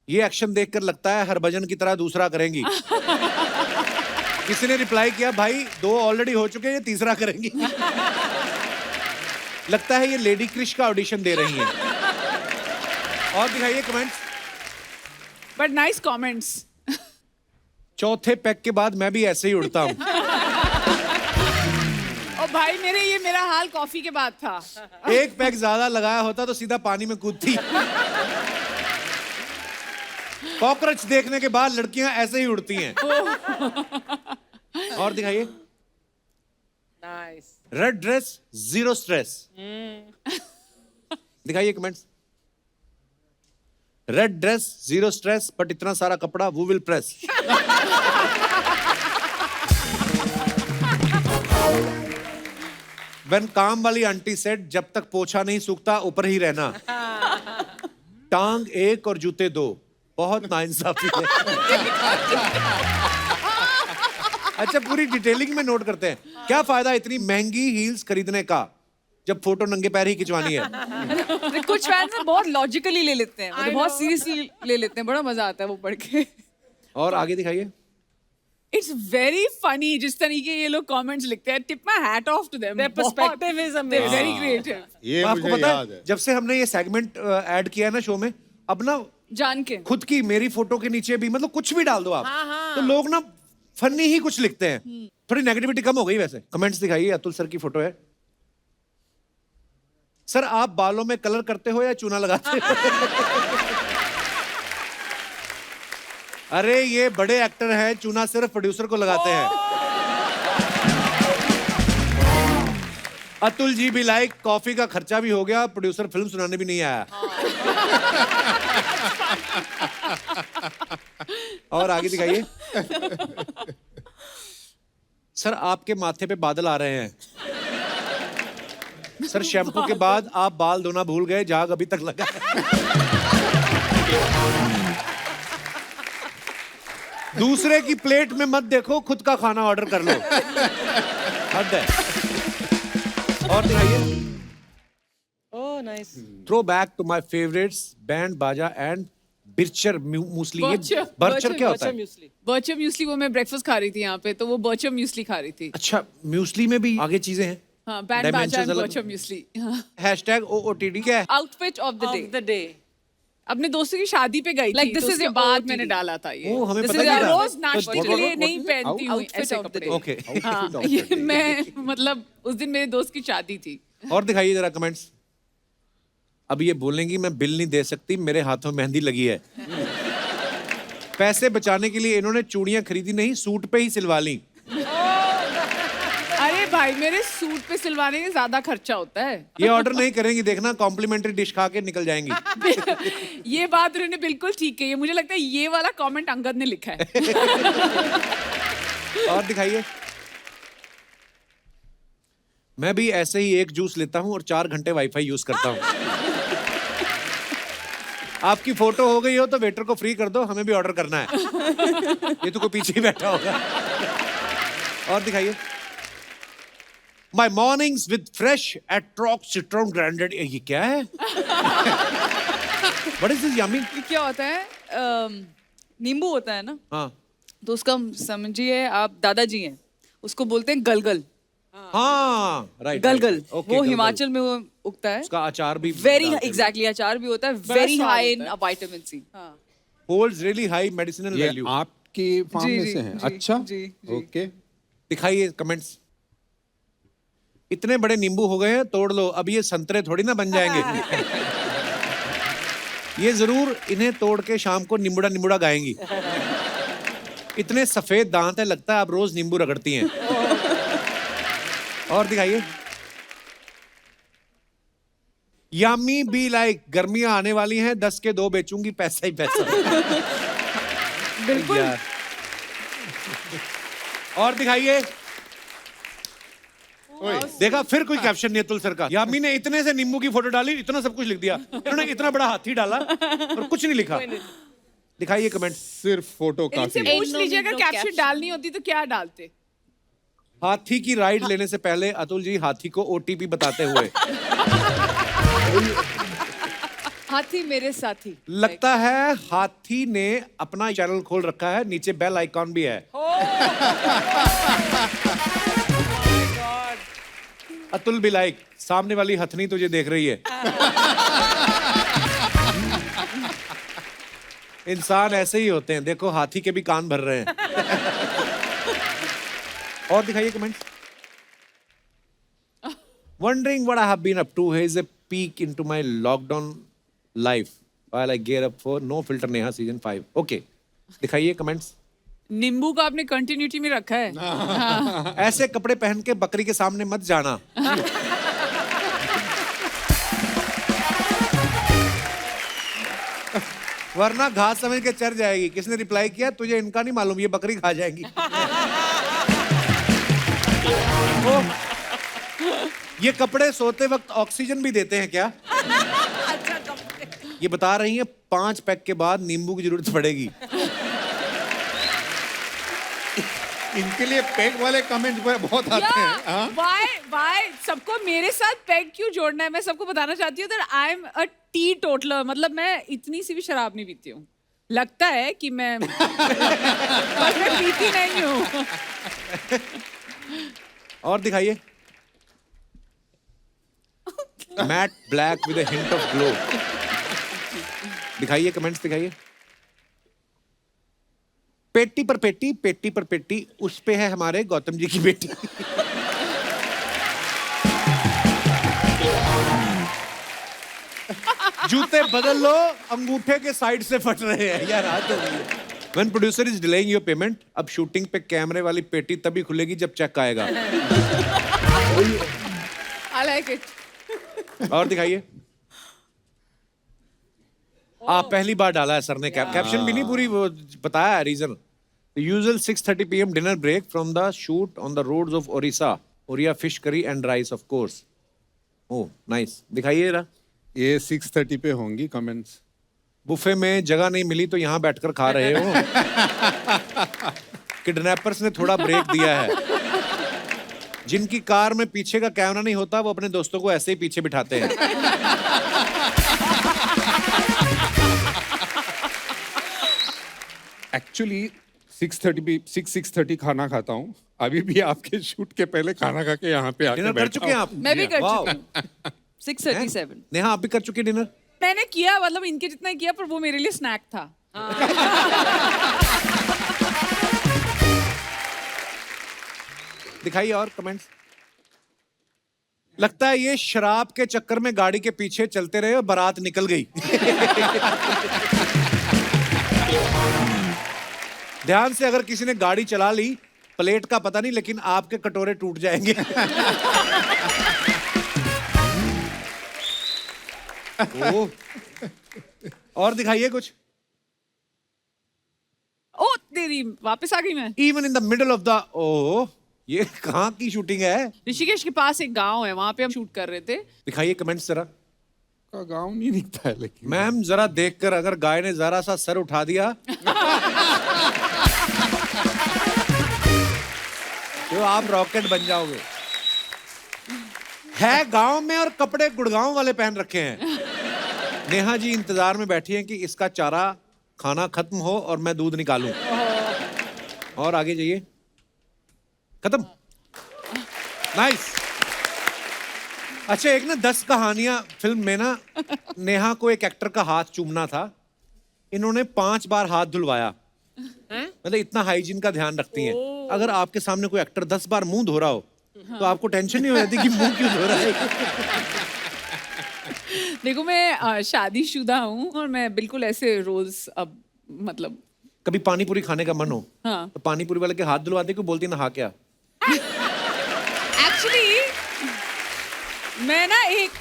ये एक्शन देखकर लगता है हरभजन की तरह दूसरा करेंगी। किसी ने रिप्लाई किया, भाई 2 ऑलरेडी हो चुके हैं, ये तीसरा करेंगी। लगता है ये लेडी क्रिश का ऑडिशन दे रही हैं। और दिखाइए कमेंट्स। But nice comments. चौथे पैक के बाद मैं भी ऐसे ही उड़ता हूँ। और भाई ये मेरा हाल कॉफी के बाद था। एक पैक ज्यादा लगाया होता तो सीधा पानी में कूदती। कॉकरोच देखने के बाद लड़कियां ऐसे ही उड़ती हैं। और दिखाइए। Nice. Red dress zero stress. दिखाइए comments. Red dress zero stress, but इतना सारा कपड़ा वो विल प्रेस। वेन काम वाली आंटी सेड, जब तक पोछा नहीं सूखता ऊपर ही रहना। टांग 1 और जूते 2। बहुत नाइंसाफी है। अच्छा, पूरी डिटेलिंग में नोट करते हैं। क्या फायदा इतनी महंगी हील्स खरीदने का जब फोटो नंगे पैर ही खिंचवानी है। कुछ फैंस ना बहुत लॉजिकली ले लेते हैं, मतलब बहुत सीरियसली ले लेते हैं, बड़ा मजा आता है वो पढ़ के। और आगे दिखाइए। इट्स वेरी फनी जिस तरीके ये लोग कमेंट्स लिखते हैं। Tip my hat off to them. Their perspective is amazing. Very creative. ये आपको मुझे पता याद है, है। जब से हमने ये सेगमेंट ऐड किया है ना शो में, अब ना जान के खुद की, मेरी फोटो के नीचे भी, मतलब कुछ भी डाल दो आप, तो लोग ना फनी ही कुछ लिखते हैं। थोड़ी नेगेटिविटी कम हो गई। वैसे कमेंट्स दिखाइए। अतुल सर की फोटो है। सर आप बालों में कलर करते हो या चूना लगाते हो? अरे ये बड़े एक्टर हैं, चूना सिर्फ प्रोड्यूसर को लगाते हैं। अतुल जी भी लाइक, कॉफी का खर्चा भी हो गया, प्रोड्यूसर फिल्म सुनाने भी नहीं आया। और आगे दिखाइए। सर आपके माथे पे बादल आ रहे हैं। सर शैम्पू के बाद आप बाल धोना भूल गए, झाग अभी तक लगा है। दूसरे की प्लेट में मत देखो, खुद का खाना ऑर्डर कर लो। हद है। और दिखाइए। Oh nice. Throwback to my favourites, band Baaja and Bircher muesli. ये बर्चर क्या होता है? म्यूसली। बर्चर म्यूसली, वो मैं ब्रेकफास्ट खा रही थी यहाँ पे, तो वो बर्चर म्यूसली खा रही थी। अच्छा, म्यूसली में भी आगे चीजें हैं। हाँ, बैंड बाजा Dimensions एंड अलग। बर्चर म्यूसली। हाँ। हैशटैग OOTD क्या है? Outfit of the day. Of the day. अपने दोस्तों की शादी पे गई Like थी, this तो is उसके your बाद OOTD. मैंने डाला था ये। ओ, हमें This पता is नहीं our था। रोज नाश्ते what- के लिए what- नहीं पहनती हूँ Outfit ऐसे of the कपड़े। day. ओके। हाँ, ये मैं मतलब उस दिन मेरे दोस्त की शादी थी। और दिखाइए जरा कमेंट्स। अब ये बोलेंगी मैं बिल नहीं दे सकती, मेरे हाथों मेहंदी लगी है। पैसे बचाने के लिए इन्होंने चूड़ियां खरीदी नहीं, सूट पे ही सिलवा ली। अरे भाई, मेरे सूट पे सिलवाने में ज्यादा खर्चा होता है। ये ऑर्डर नहीं करेंगी, देखना कॉम्प्लीमेंट्री डिश खा के निकल जाएंगी। ये बात उन्होंने बिल्कुल ठीक कही है। मुझे लगता है ये वाला कमेंट अंगद ने लिखा है। और दिखाइए। मैं भी ऐसे ही एक जूस लेता हूं और 4 घंटे वाईफाई यूज करता हूं। आपकी फोटो हो गई हो तो वेटर को फ्री कर दो, हमें भी ऑर्डर करना है। ये तो कोई पीछे ही बैठा होगा। और दिखाइए। माई मॉर्निंग्स विद फ्रेश एट्रॉक सिट्रॉन ग्राइंडेड। ये क्या है? What is this yummy? ये क्या होता है? नींबू होता है ना, हाँ तो उसका समझिए आप दादाजी हैं, उसको बोलते हैं गलगल। हाँ, राइट। गलगल, ओके, वो हिमाचल में वो उगता है। उसका अचार भी वेरी एग्जैक्टली, अचार भी होता है, वेरी स्वाद हाई होता इन है। Vitamin C. Holds really high medicinal ये वैल्यू। आपके फार्म जी, में जी, से हैं? जी, अच्छा, जी, जी। ओके। दिखाइए कमेंट्स। इतने बड़े नींबू हो गए हैं, तोड़ लो, अब ये संतरे थोड़ी ना बन जाएंगे। ये जरूर इन्हें तोड़ के शाम को निम्बुड़ा निम्बुड़ा गाएंगी। इतने सफेद दांत है, लगता है आप रोज नींबू रगड़ती हैं। और दिखाइए। यामी बी लाइक, गर्मियां आने वाली हैं, 10 के 2 बेचूंगी, पैसा ही पैसा। बिल्कुल। यार। और दिखाइए। देखा, फिर कोई कैप्शन नहीं है तुल सर का। यामी ने इतने से नींबू की फोटो डाली, इतना सब कुछ लिख दिया। इन्होंने इतना बड़ा हाथी डाला और कुछ नहीं लिखा। दिखाइए कमेंट। सिर्फ फोटो इनसे काफी है। पूछ लीजिए अगर कैप्शन डालनी होती तो क्या डालते? हाथी की राइड लेने से पहले अतुल जी हाथी को OTP बताते हुए। हाथी मेरे साथी। लगता है हाथी ने अपना चैनल खोल रखा है, नीचे बेल आइकॉन भी है। अतुल भी लाइक, सामने वाली हथनी तुझे देख रही है। इंसान ऐसे ही होते हैं, देखो हाथी के भी कान भर रहे हैं। और दिखाइए comment. Wondering what I have been up to. Here is a peek into my lockdown life while I gear up for No Filter Neha season 5. Okay, दिखाइए कमेंट्स। नींबू का आपने कंटिन्यूटी में रखा है। ऐसे कपड़े पहन के बकरी के सामने मत जाना। वरना घास समझ के चर जाएगी। किसने रिप्लाई किया? तुझे इनका नहीं मालूम, ये बकरी खा जाएगी। ये कपड़े सोते वक्त ऑक्सीजन भी देते हैं क्या? ये बता रही हैं 5 पैक के बाद नींबू की जरूरत पड़ेगी। इनके लिए पैक वाले कमेंट बहुत आते हैं। हाँ? वाई सबको मेरे साथ पैग क्यों जोड़ना है? मैं सबको बताना चाहती हूँ that I am a T toddler. मतलब मैं इतनी सी भी शराब नहीं पीती हूँ। लगता है कि मैं पर मैं पीती नहीं हूँ। और दिखाइए। Matte black with a hint of glow. दिखाइए कमेंट्स, दिखाइए। पेटी पर पेटी, पेटी पर पेटी, उस पे है हमारे गौतम जी की बेटी। जूते बदल लो, अंगूठे के साइड से फट रहे हैं यार। हाथ हो गई है। When producer is delaying your payment, अब शूटिंग पे कैमरे वाली पेटी तभी खुलेगी जब चेक आएगा। I like it. और दिखाइए। आप पहली बार डाला है सर ने कैप्शन भी नहीं पूरी वो बताया है reason. The usual 6:30 p.m. dinner break from the shoot on the roads of Orissa. Oriya fish curry and rice of course. Oh nice, दिखाइए जरा। ये 6:30 पे होंगी कमेंट्स। बुफे में जगह नहीं मिली तो यहाँ बैठकर खा रहे हो। किडनैपर्स ने थोड़ा ब्रेक दिया है। जिनकी कार में पीछे का कैमरा नहीं होता वो अपने दोस्तों को ऐसे ही पीछे बिठाते हैं। एक्चुअली 6:30 खाना खाता हूँ। अभी भी आपके शूट के पहले खाना खा के यहाँ पे आके डिनर कर बैठा चुके हैं हूँ। आप? मैं भी कर वाओ। चुकी हूँ 6:37। नेहा आप भी कर चुके डिनर? मैंने किया, मतलब इनके जितना ही किया, पर वो मेरे लिए स्नैक था। दिखाइए और कमेंट्स। लगता है ये शराब के चक्कर में गाड़ी के पीछे चलते रहे और बारात निकल गई। ध्यान से, अगर किसी ने गाड़ी चला ली, प्लेट का पता नहीं लेकिन आपके कटोरे टूट जाएंगे। ओह। और दिखाइए कुछ। ओ तेरी, वापस आ गई मैं। Even in the middle of the, oh ये कहाँ की शूटिंग है? ऋषिकेश के पास एक गांव है, वहां पे हम शूट कर रहे थे। दिखाइए कमेंट्स जरा। का गाँव नहीं दिखता है लेकिन। मैम जरा देखकर, अगर गाय ने जरा सा सर उठा दिया तो आप रॉकेट बन जाओगे। है गांव में और कपड़े गुड़गांव वाले पहन रखे हैं। नेहा जी इंतजार में बैठी हैं कि इसका चारा खाना खत्म हो और मैं दूध निकालूं। और आगे जाइए। खत्म। नाइस। अच्छा, एक ना 10 कहानियां फिल्म में ना नेहा को एक एक्टर का हाथ चूमना था। इन्होंने 5 बार हाथ धुलवाया। मतलब इतना हाइजीन का ध्यान रखती हैं। अगर आपके सामने कोई एक्टर 10 बार मुंह धो रहा हो तो आपको टेंशन नहीं हो जाती कि मुंह क्यों धो रहा है? देखो मैं शादीशुदा हूँ और मैं बिल्कुल ऐसे रोल्स अब मतलब। कभी पानी पूरी खाने का मन हो हाँ। तो पानी पूरी वाले के हाथ धुलवाते क्यों बोलती नहा क्या? एक्चुअली मैं ना एक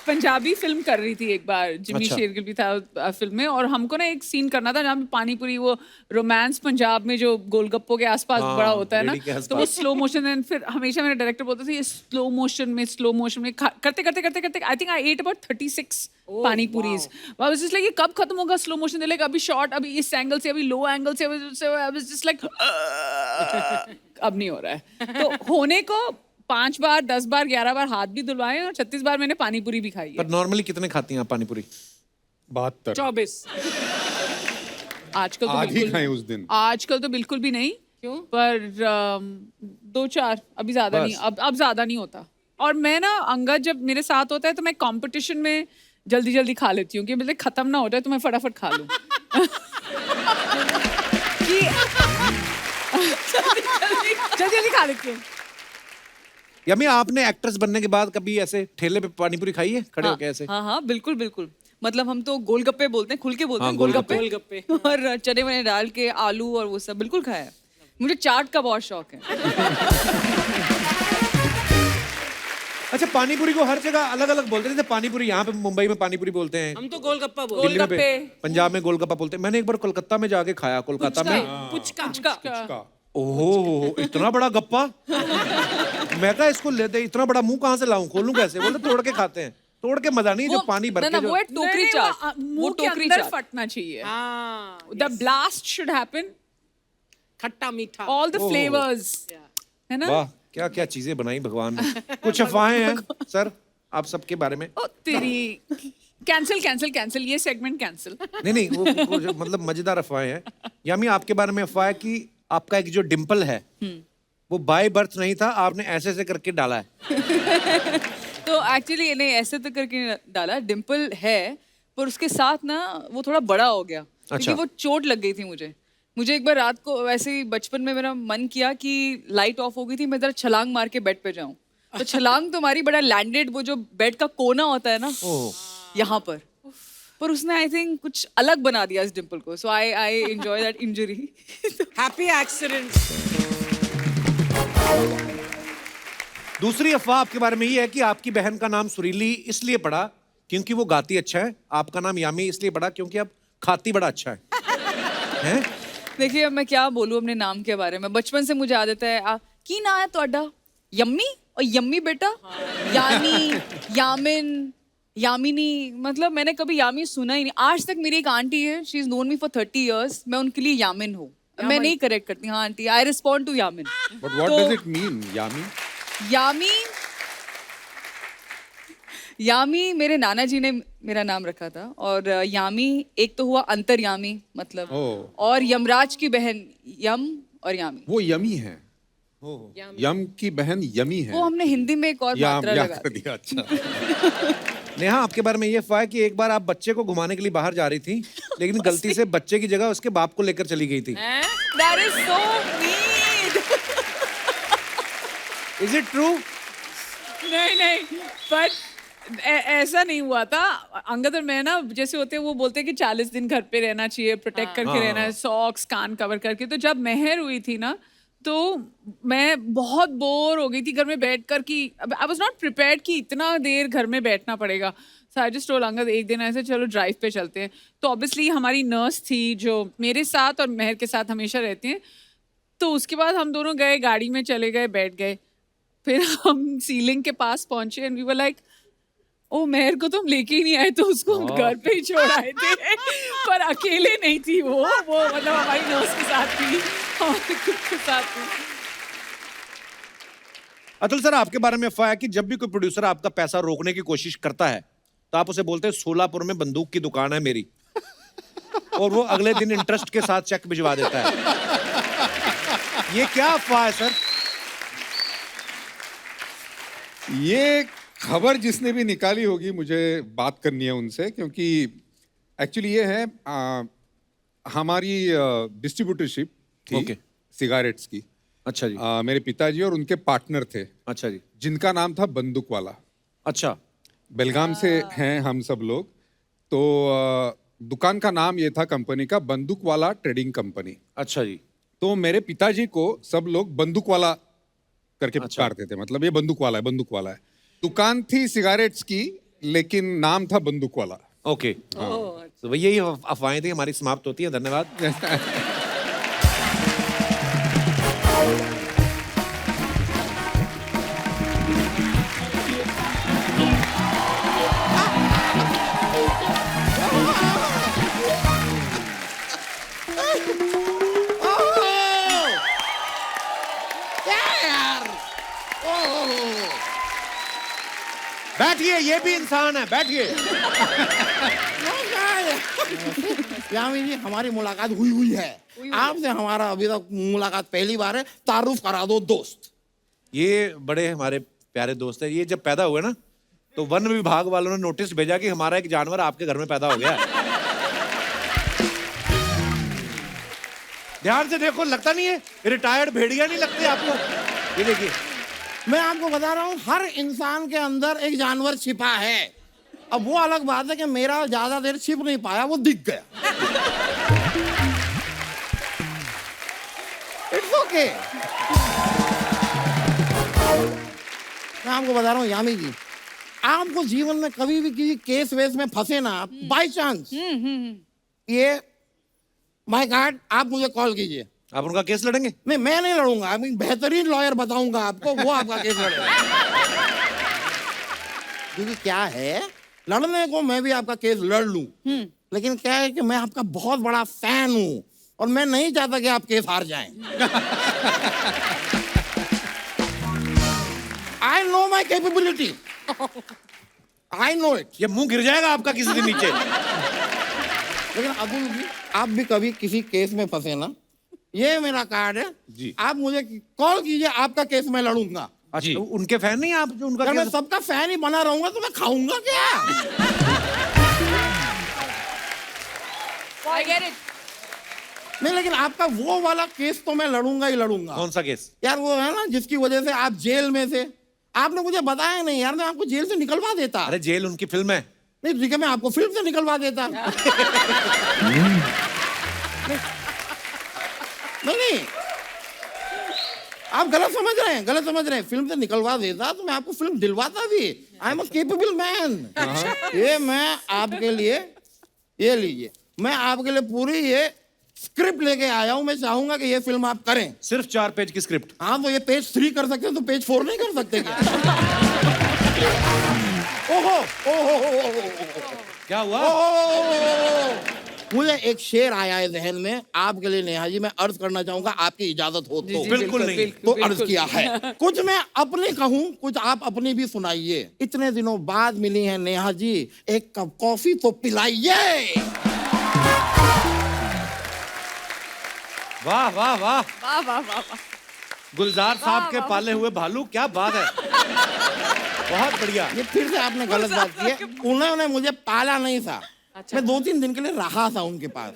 पंजाबी फिल्म कर रही थी एक बार, जिम्मी अच्छा। शेरगिल भी था फिल्म में, और हमको ना एक सीन करना था जहाँ पे पानी पूरी, वो रोमांस पंजाब में जो गोलगप्पों के आसपास हाँ, बड़ा होता है ना, रेडी के तो वो आसपास। Slow motion. एंड फिर हमेशा मेरा डायरेक्टर बोलता था ये स्लो मोशन में करते करते करते करते I think I at about 36 पानी puris. I was just like ये कब खत्म होगा स्लो मोशन, लाइक अभी शॉर्ट, अभी इस एंगल से, अभी लो एंगल से, आई वाज जस्ट लाइक अब नहीं हो रहा है। तो होने को 5 बार 10 बार 11 बार हाथ भी धुलवाए और 36 बार मैंने पानी पूरी भी खाई है। पर नॉर्मली कितने खाती हैं आप पानी पूरी? 72। 24 आजकल तो आधी बिल्कुल, खाई उस दिन। आजकल तो बिल्कुल भी नहीं। क्यों? पर 2-4 अभी ज्यादा बस। नहीं, अब ज्यादा नहीं होता। और मैं ना अंगद जब मेरे साथ होता है तो मैं कंपटीशन में जल्दी जल्दी खा लेती हूँ कि मतलब खत्म ना हो जाए तो मैं फटाफट खा लूँ। कि जल्दी जल्दी खा लेती हूँ। यमी, आपने एक्ट्रेस बनने के बाद कभी ऐसे ठेले पे पानी पूरी खाई है खड़े होके ऐसे? हाँ हाँ बिल्कुल बिल्कुल। मतलब हम तो गोलगप्पे बोलते हैं, खुल के बोलते हाँ, हैं गोलगप्पे। और चने वने डाल के आलू और वो सब बिल्कुल खाया है। मुझे चाट का बहुत शौक है। अच्छा, पानी पूरी को हर जगह अलग अलग बोलते हैं। जैसे पानी पूरी यहाँ पे मुंबई में पानी पूरी बोलते हैं, हम तो गोलगप्पा बोलते दिल्ली में पंजाब में गोलगप्पा बोलते हैं। मैंने एक बार कोलकाता में जाके खाया, कोलकाता में। पुचका। ओहो, इतना बड़ा गप्पा। मैं कहा इसको लेते, इतना बड़ा मुंह कहाँ से लाऊं, खोलूं कैसे? बोले तोड़ के खाते हैं। तोड़ के मजा नहीं, जो पानी भर के वो है टोकरी चाट। वो मुंह के टोकरी अंदर चाट फटना चाहिए। हाँ, द ब्लास्ट शुड हैपन, खट्टा मीठा। ऑल द फ्लेवर्स, है ना? वाह, क्या क्या चीजें बनाई भगवान ने। कुछ अफवाहें हैं सर आप सबके बारे में? ओ तेरी, कैंसिल कैंसिल कैंसिल, ये सेगमेंट कैंसिल। नहीं, वो जो मतलब मजेदार अफवाहें हैं। यामी, आपके बारे में अफवाह है कि आपका एक जो डिम्पल है वो बाय बर्थ नहीं था, आपने ऐसे ऐसे करके डाला है। तो एक्चुअली नहीं ऐसे तो करके डाला, डिम्पल है पर उसके साथ ना वो थोड़ा बड़ा हो गया क्योंकि अच्छा। वो चोट लग गई थी मुझे एक बार रात को वैसे ही बचपन में मेरा मन किया कि लाइट ऑफ हो गई थी, मैं जरा छलांग मार के बेड पे जाऊं। तो छलांग तो हमारी बड़ा लैंडेड, वो जो बेड का कोना होता है ना यहाँ पर उसने आई थिंक कुछ अलग बना दिया इस डिम्पल को। So I enjoy that injury. Happy accident. दूसरी अफवाह आपके बारे में ये है कि आपकी बहन का नाम सुरीली इसलिए पड़ा क्योंकि वो गाती अच्छा है, आपका नाम यामी इसलिए पड़ा क्योंकि आप खाती बड़ा अच्छा है। हैं? देखिए अब मैं क्या बोलूँ अपने नाम के बारे में। बचपन से मुझे आदत है की ना है ਤੁਹਾਡਾ यम्मी और यम्मी बेटा, यानी, यामिन, यामिनी, मतलब मैंने कभी यामी सुना ही नहीं। आज तक मेरी एक आंटी है, she is known me for 30 years, मैं उनके लिए यामिन हूँ। मैं नहीं करेक्ट करती, हाँ aunty, I respond to Yamin. But what does it mean Yami? Yami मेरे नाना जी ने मेरा नाम रखा था, और यामी एक तो हुआ अंतर्यामी मतलब, और यमराज की बहन यम और यामी। वो यमी है, यम की बहन यमी है। वो हमने हिंदी में एक और मात्रा लगा कर दिया। अच्छा। नेहा, आपके बारे में ये अफवाह है कि एक बार आप बच्चे को घुमाने के लिए बाहर जा रही थी, लेकिन गलती से बच्चे की जगह उसके बाप को लेकर चली गई थी। That is so mean. Is it true? नहीं, पर ऐसा नहीं हुआ था। अंगद और मैं ना, जैसे होते हैं वो बोलते हैं कि 40 दिन घर पे रहना चाहिए, प्रोटेक्ट करके रहना है, सॉक्स कान कवर करके। तो जब मेहर हुई थी ना, तो मैं बहुत बोर हो गई थी घर में बैठ कर कि आई वाज नॉट प्रिपेयर्ड कि इतना देर घर में बैठना पड़ेगा। सो आई जस्ट टोल्ड अंगद एक दिन ऐसे चलो ड्राइव पे चलते हैं। तो ऑब्वियसली हमारी नर्स थी जो मेरे साथ और मेहर के साथ हमेशा रहती हैं। तो उसके बाद हम दोनों गए, गाड़ी में चले गए, बैठ गए। फिर हम सीलिंग के पास पहुंचे एंड वी वर लाइक, ओ मेहर को तो हम लेके ही नहीं आए, तो उसको हम घर पे ही छोड़ आए थे। पर अकेले नहीं थी वो मतलब हमारी नर्स के साथ थी, हमारे खुद के साथ थी। अतुल सर, आपके बारे में अफवाह है कि जब भी कोई प्रोड्यूसर आपका पैसा रोकने की कोशिश करता है तो आप उसे बोलते हैं सोलापुर में बंदूक की दुकान है मेरी, और वो अगले दिन इंटरेस्ट के साथ चेक भिजवा देता है। ये क्या अफवाह है सर? ये खबर जिसने भी निकाली होगी, मुझे बात करनी है उनसे, क्योंकि एक्चुअली ये है हमारी डिस्ट्रीब्यूटरशिप थी Okay. सिगारेट्स की। अच्छा जी। मेरे पिताजी और उनके पार्टनर थे, अच्छा जी। जिनका नाम था बंदूक वाला। अच्छा। बेलगाम से हैं हम सब लोग। तो दुकान का नाम ये था कंपनी का, बंदूक वाला ट्रेडिंग कंपनी। अच्छा जी। तो मेरे पिताजी को सब लोग बंदूक वाला करके पुकारते थे, मतलब ये बंदूक वाला है, बंदूक वाला है। दुकान थी सिगारेट्स की, लेकिन नाम था बंदूक वाला। ओके। तो भैया यही अफवाहें थी, हमारी समाप्त होती है। धन्यवाद। बैठिए, ये भी इंसान है, बैठिए। यामी जी, हमारी मुलाकात हुई है आपसे, हमारा अभी तक मुलाकात पहली बार है। तारुफ करा दो दोस्त। ये बड़े हमारे प्यारे दोस्त है। ये जब पैदा हुए ना, तो वन विभाग वालों ने नोटिस भेजा कि हमारा एक जानवर आपके घर में पैदा हो गया है। ध्यान से देखो, लगता नहीं है रिटायर्ड भेड़िया नहीं लगते आपको? ये देखिए, मैं आपको बता रहा हूँ, हर इंसान के अंदर एक जानवर छिपा है। अब वो अलग बात है कि मेरा ज्यादा देर छिप नहीं पाया, वो दिख गया। It's okay. मैं आपको बता रहा हूँ यामी जी, आपको जीवन में कभी भी किसी केस वेस में फंसे ना, बाय चांस, ये माय गॉड, आप मुझे कॉल कीजिए। आप उनका केस लड़ेंगे? नहीं, मैं नहीं लड़ूंगा। मैं बेहतरीन लॉयर बताऊंगा आपको, वो आपका केस लड़ेगा। क्योंकि क्या है, लड़ने को मैं भी आपका केस लड़ लूं, लेकिन क्या है कि मैं आपका बहुत बड़ा फैन हूं, और मैं नहीं चाहता कि आप केस हार जाएं। I know my capability, I know it. ये मुंह गिर जाएगा आपका किसी दिन नीचे। लेकिन अतुल जी, आप भी कभी किसी केस में फंसे ना, ये मेरा कार्ड है जी। आप मुझे कॉल कीजिए, आपका केस मैं लड़ूंगा। अच्छा, उनके फैन नहीं आप जो उनका अगर मैं केस... सबका फैन ही बना रहूंगा तो मैं खाऊंगा क्या? I get it. नहीं, लेकिन आपका वो वाला केस तो मैं लड़ूंगा ही लड़ूंगा। कौन सा केस? यार वो है ना, जिसकी वजह से आप जेल में से, आपने मुझे बताया नहीं यार, मैं आपको जेल से निकलवा देता। अरे जेल उनकी फिल्म है। नहीं ठीक है, मैं आपको फिल्म से निकलवा देता। नहीं, आप गलत समझ रहे हैं, गलत समझ रहे हैं। फिल्म से निकलवा देता तो मैं आपको फिल्म दिलवाता भी। I am a capable man. ये मैं आपके लिए, ये लीजिए, मैं आपके लिए पूरी ये स्क्रिप्ट लेके आया हूं, मैं चाहूंगा कि ये फिल्म आप करें। सिर्फ 4 पेज की स्क्रिप्ट। हाँ, तो ये पेज 3 कर सकते हैं, तो पेज 4 नहीं कर सकते क्या? ओहो ओहो ओहो, क्या हुआ? ओहो, मुझे एक शेर आया है जहन में आपके लिए नेहा जी, मैं अर्ज करना चाहूंगा, आपकी इजाजत हो तो। बिल्कुल नहीं। तो अर्ज किया है। कुछ मैं अपने कहूं, कुछ आप अपनी भी सुनाइए। इतने दिनों बाद मिली है नेहा जी, एक कप कॉफी तो पिलाइए। वाह वाह वाह, वाह वाह वाह वाह। गुलजार साहब के पाले हुए भालू, क्या बात है, बहुत बढ़िया। ये फिर से आपने गलत बात की है। उन्होंने मुझे पाला नहीं था, मैं 2-3 दिन के लिए रहा था उनके पास।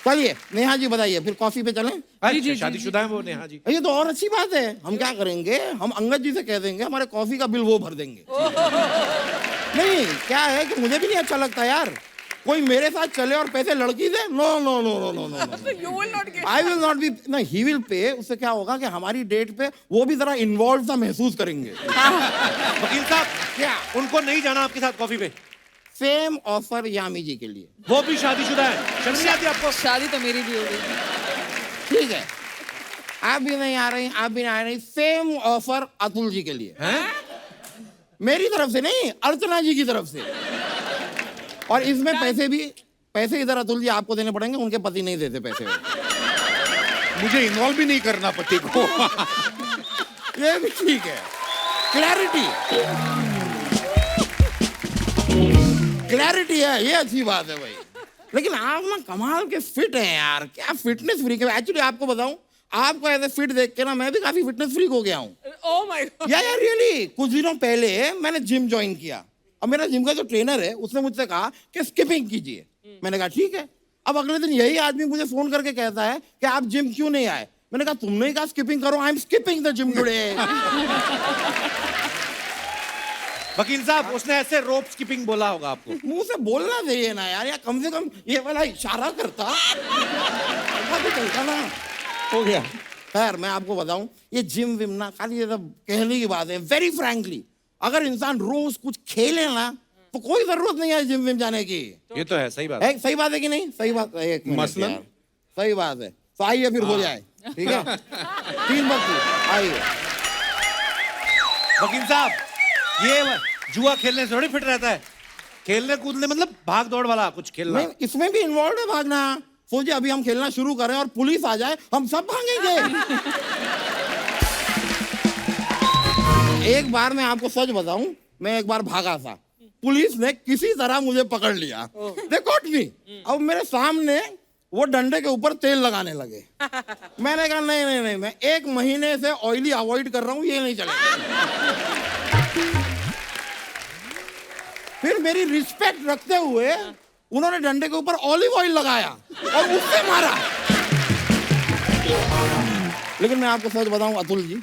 चलिए नेहा जी बताइए, फिर कॉफी पे चलें? अच्छा, शादीशुदा है वो नेहा जी? ये तो और अच्छी बात है। हम क्या करेंगे, हम अंगद जी से कह देंगे हमारे कॉफी का बिल वो भर देंगे। नहीं, क्या है कि मुझे भी नहीं अच्छा लगता यार, कोई मेरे साथ चले और पैसे लड़की दे। No no no no no no, You will not get. I will not be, ना ही विल पे। उससे क्या होगा कि हमारी डेट पे वो भी जरा इन्वॉल्व सा महसूस करेंगे। वकील साहब, क्या उनको नहीं जाना आपके साथ कॉफी पे? सेम ऑफर यामी जी के लिए। वो भी शादीशुदा है, शर्म नहीं आती आपको? शादी तो मेरी भी हो गई। ठीक है, आप भी नहीं आ रही, आप भी नहीं आ रही, सेम ऑफर अतुल जी के लिए। हैं? मेरी तरफ से नहीं, अर्चना जी की तरफ से। और इसमें पैसे इधर अतुल जी आपको देने पड़ेंगे, उनके पति नहीं देते पैसे। मुझे इन्वॉल्व भी नहीं करना पति को। ये भी ठीक है। क्लैरिटी है, ये अच्छी बात है भाई। लेकिन आप ना कमाल के फिट हैं यार, क्या फिटनेस फ्रीक है। एक्चुअली आपको बताऊं, आपको ऐसे फिट देख के ना मैं भी काफी फिटनेस फ्रीक हो गया हूँ। Oh my God. यार रियली, कुछ दिनों पहले मैंने जिम ज्वाइन किया। अब मेरा जिम का जो ट्रेनर है उसने मुझसे कहा कि स्किपिंग कीजिए। मैंने कहा ठीक है। अब अगले दिन यही आदमी मुझे फोन करके कहता है कि आप जिम क्यों नहीं आए। मैंने कहा तुमने ही कहा स्किपिंग करो, I am skipping the gym today. वकील साहब, उसने ऐसे रोप स्किपिंग बोला होगा आपको? मुंह से बोलना चाहिए ना यार, या कम से कम ये वाला इशारा करता ऐसा तो चलता ना। हो गया। खैर मैं आपको बताऊं, ये जिम विम ना खाली ये सब कहने की बात है। वेरी फ्रैंकली, अगर इंसान रोज कुछ खेले ना तो कोई जरूरत नहीं है जिम विम जाने की। ये तो है, सही बात है, सही बात है कि नहीं? सही बात है। एक मिनट मसलन? यार, सही बात है। तो आइए फिर हो जाए, ठीक है? 3 वक्त आइए। वकील साहब, ये जुआ खेलने से थोड़ी फिट रहता है, खेलने कूदने मतलब भाग दौड़ वाला कुछ खेलना। नहीं, इसमें भी इन्वॉल्व है भागना। सोचिए अभी हम खेलना शुरू करें और पुलिस आ जाए, हम सब भागेंगे। एक बार मैं आपको सच बताऊं, मैं एक बार भागा था, पुलिस ने किसी तरह मुझे पकड़ लिया। They caught me. अब मेरे सामने वो डंडे के ऊपर तेल लगाने लगे। मैंने कहा नहीं नहीं नहीं, मैं 1 महीने से ऑयली अवॉइड कर रहा हूं, ये नहीं चलेगा। फिर मेरी रिस्पेक्ट रखते हुए उन्होंने डंडे के ऊपर ऑलिव ऑयल लगाया और उससे मारा। लेकिन मैं आपको सच बताऊं अतुल जी,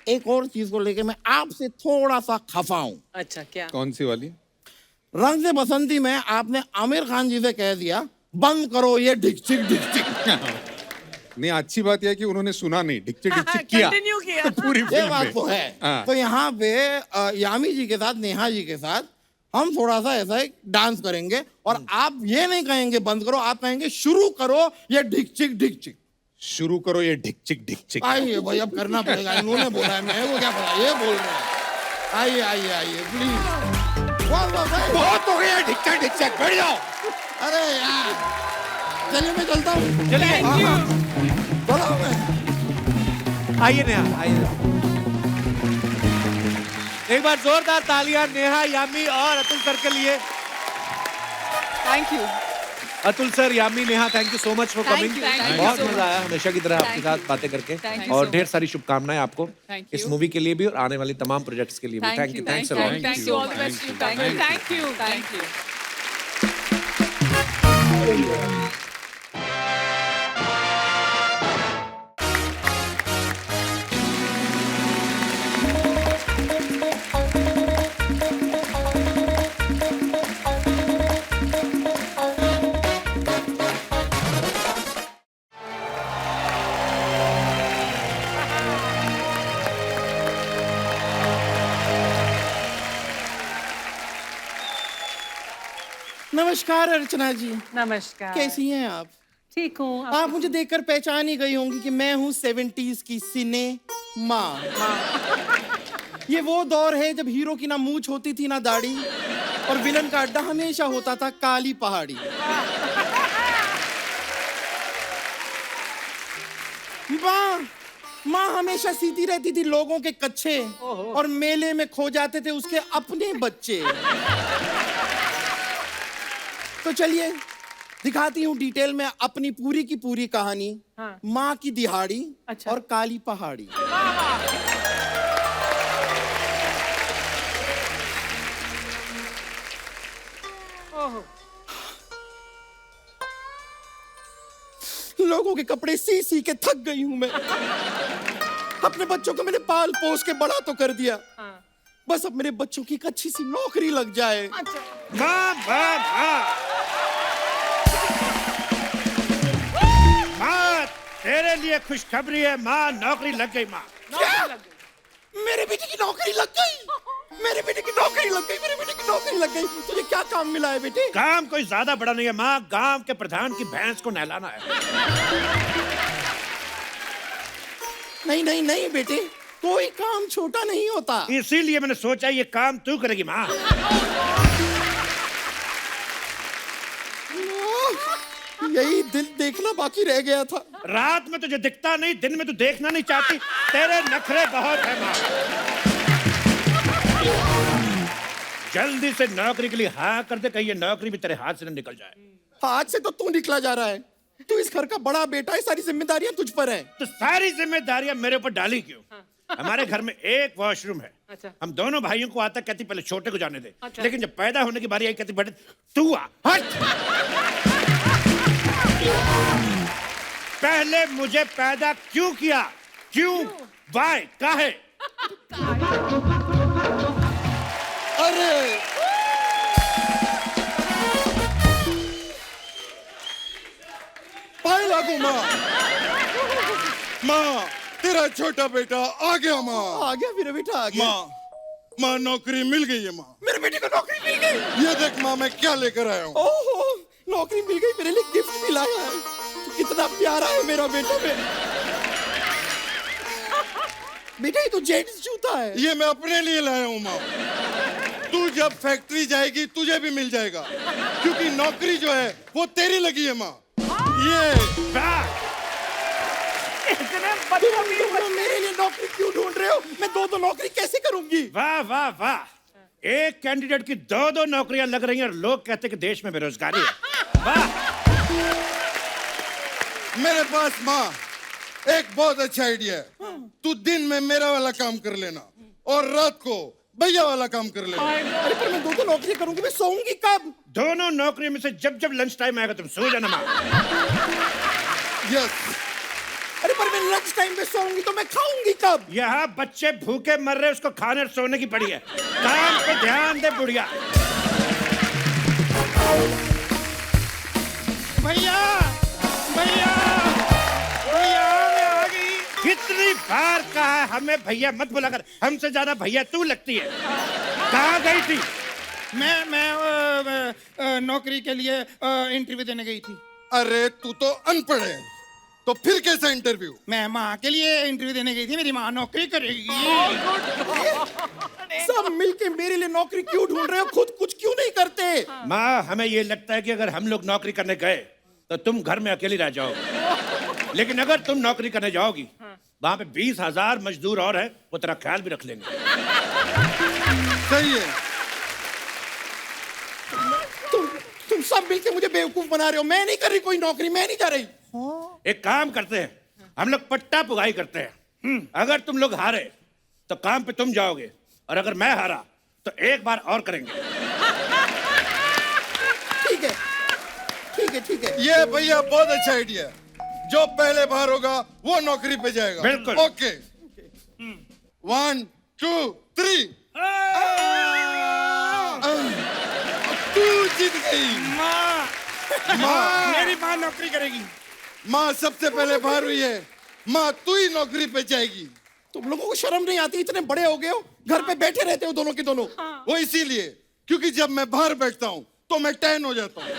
एक और चीज को लेके मैं आपसे थोड़ा सा खफा हूं। अच्छा, क्या? कौन सी वाली? रंग से बसंती में आपने आमिर खान जी से कह दिया बंद करो ये ढिकचिक ढिकचिक। नहीं, अच्छी बात यह है कि उन्होंने सुना नहीं, ढिकचिक ढिकचिक किया Continue किया। पूरी ये फिल्म बात में। तो है। हाँ। तो यहाँ पे यामी जी के साथ, नेहा जी के साथ हम थोड़ा सा ऐसा एक डांस करेंगे और आप ये नहीं कहेंगे बंद करो, आप कहेंगे शुरू करो ये ढिकचिक ढिकचिक। शुरू करो ये ढिकचिक ढिकचिक। आइए भाई, अब करना पड़ेगा, इन्होंने बोला है, मैं वो क्या पता, ये बोल रहे हैं। आइए आइए आइए प्लीज। वाह वाह भाई, बहुत हो गया ढिकचिक ढिकचिक, बैठ जाओ। अरे यार, चलिए मैं चलता हूँ। चलिए। चलो मैं। आइए नेहा, आइए। एक बार जोरदार तालियां नेहा, यामी और अतुल सर के लिए। Thank you. Atul sir, Yami, Neha, thank you so much for Thank coming. you, thank you बहुत so मजा आया हमेशा की तरह आपके Thank साथ you. बातें करके। Thank you और so ढेर much. सारी शुभकामनाएं आपको Thank इस you. मूवी के लिए भी और आने वाली तमाम प्रोजेक्ट्स के लिए भी। Thank you, thanks a lot. Thank you. All the best to you. Thank you. Thank you. Thank you. नमस्कार अर्चना जी, नमस्कार। कैसी हैं आप? ठीक हूँ। आप मुझे देखकर पहचान ही गई होंगी कि मैं हूँ 70s की सिने माँ। ये वो दौर है जब हीरो की ना मूंछ होती थी ना दाढ़ी, और विलन का अड्डा हमेशा होता था काली पहाड़ी। माँ हमेशा सीती रहती थी लोगों के कच्चे, और मेले में खो जाते थे उसके अपने बच्चे। तो चलिए दिखाती हूँ डिटेल में अपनी पूरी की पूरी कहानी। हाँ। माँ की दिहाड़ी अच्छा। और काली पहाड़ी। ओहो। लोगों के कपड़े सी सी के थक गई हूं मैं। अपने बच्चों को मैंने पाल पोस के बड़ा तो कर दिया, बस अब मेरे बच्चों की एक अच्छी सी नौकरी लग जाए। माँ माँ माँ माँ, तेरे लिए खुशखबरी है माँ, नौकरी लग गई माँ। क्या? मेरे बेटे की नौकरी लग गई? मेरे बेटे की नौकरी लग गई? मेरे बेटे की नौकरी लग गई? तुझे क्या काम मिला है बेटे? काम कोई ज्यादा बड़ा नहीं है माँ, गांव के प्रधान की भैंस को नहलाना है। नहीं नहीं नहीं बेटे, कोई काम छोटा नहीं होता। इसीलिए मैंने सोचा ये काम तू करेगी माँ। यही दिल देखना बाकी रह गया था। रात में तुझे दिखता नहीं, दिन में तू देखना नहीं चाहती, तेरे नखरे बहुत है माँ। जल्दी से नौकरी के लिए हाँ कर दे, कहीं ये नौकरी भी तेरे हाथ से न निकल जाए। हाथ से तो तू निकला जा रहा है, तू इस घर का बड़ा बेटा है, सारी जिम्मेदारियां तुझ पर है। तो सारी जिम्मेदारियां मेरे ऊपर डाली क्यों? हमारे घर में एक वॉशरूम है। अच्छा। हम दोनों भाइयों को आता कहती पहले छोटे को जाने दे। अच्छा। लेकिन जब पैदा होने की बारी आई कहती बड़े तू आ, हट। पहले मुझे पैदा क्यों किया? क्यों? वाई? काहे? अरे पाए लागू माँ। माँ तेरा छोटा बेटा आ गया माँ। आ गया मेरा बेटा, आ गया। माँ नौकरी मिल गई है माँ। मेरे बेटे को नौकरी मिल गई। ये देख माँ मैं क्या लेकर आया हूँ। ओहो, नौकरी मिल गई, मेरे लिए गिफ्ट भी लाया है। तो कितना प्यारा है मेरा बेटा। बेटा ये तो जेंट्स जूता है। ये मैं अपने लिए लाया हूँ माँ। तू जब फैक्ट्री जाएगी तुझे भी मिल जाएगा, क्योंकि नौकरी जो है वो तेरी लगी है माँ। ये तुम मेरे लिए नौकरी क्यों ढूंढ रहे हो? मैं दो नौकरी कैसे करूंगी? वाह वाह वाह, एक कैंडिडेट की दो नौकरियां लग रही हैं और लोग कहते हैं कि देश में बेरोजगारी है। वाह। मेरे पास माँ एक बहुत अच्छा आइडिया है। तू दिन में मेरा वाला काम कर लेना और रात को भैया वाला काम कर लेना। अरे पर मैं दो नौकरी करूंगी, मैं सोऊंगी कब? दोनों नौकरियों में से जब जब लंच टाइम आएगा तुम सो जाना माँ। यस। अरे पर मैं लंच टाइम पे सोऊंगी तो मैं खाऊंगी कब? यहाँ बच्चे भूखे मर रहे, उसको खाने और सोने की पड़ी है। काम पे ध्यान दे बुढ़िया। भैया भैया भैया मैं आ गई। कितनी बार कहा है हमें भैया मत बुला कर, हमसे ज्यादा भैया तू लगती है। कहाँ गई थी? मैं नौकरी के लिए इंटरव्यू देने गई थी। अरे तू तो अनपढ़ है, तो फिर कैसा इंटरव्यू? मैं माँ के लिए इंटरव्यू देने गई थी, मेरी माँ नौकरी करेगी। सब मिलके मेरे लिए नौकरी क्यों ढूंढ रहे हो? खुद कुछ क्यों नहीं करते? माँ हमें ये लगता है कि अगर हम लोग नौकरी करने गए तो तुम घर में अकेली रह जाओगी, लेकिन अगर तुम नौकरी करने जाओगी वहां पे 20,000 मजदूर और है, वो तेरा ख्याल भी रख लेंगे। सही है। तुम सब मिलके मुझे बेवकूफ बना रहे हो। मैं नहीं कर रही कोई नौकरी, मैं नहीं जा रही। एक काम करते हैं, हम लोग पट्टा पुगाई करते हैं। अगर तुम लोग हारे तो काम पे तुम जाओगे, और अगर मैं हारा तो एक बार और करेंगे। ठीक है ठीक है ठीक है। ये भैया बहुत अच्छा आइडिया है। जो पहले बाहर होगा वो नौकरी पे जाएगा। बिल्कुल। ओके 1 2 3। तू जीत गई। माँ मेरी माँ नौकरी करेगी। माँ सबसे पहले बाहर हुई है। माँ तू ही नौकरी पे जाएगी। तुम लोगों को शर्म नहीं आती? इतने बड़े हो गए हो, घर पे बैठे रहते हो दोनों के दोनों। वो इसीलिए क्योंकि जब मैं बाहर बैठता हूँ तो मैं टैन हो जाता हूँ।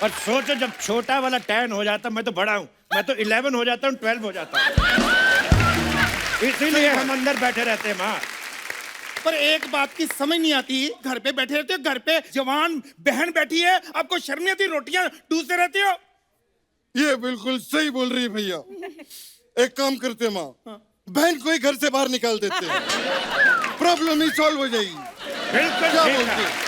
और सोचो जब छोटा वाला 10 हो जाता, मैं तो बड़ा हूँ, मैं तो 11 हो जाता हूँ, 12 हो जाता हूँ। इसीलिए हम अंदर बैठे रहते हैं माँ। पर एक बात की समझ नहीं आती, घर पे बैठे रहते हो, घर पे जवान बहन बैठी है, आपको शर्म नहीं आती, रोटियां टूसते रहते हो। ये बिल्कुल सही बोल रही है भैया। एक काम करते हैं माँ, बहन को ही घर से बाहर निकाल देते हैं, प्रॉब्लम ही सॉल्व हो जाएगी। बिल्कुल क्या ठीक बोलते है। हैं?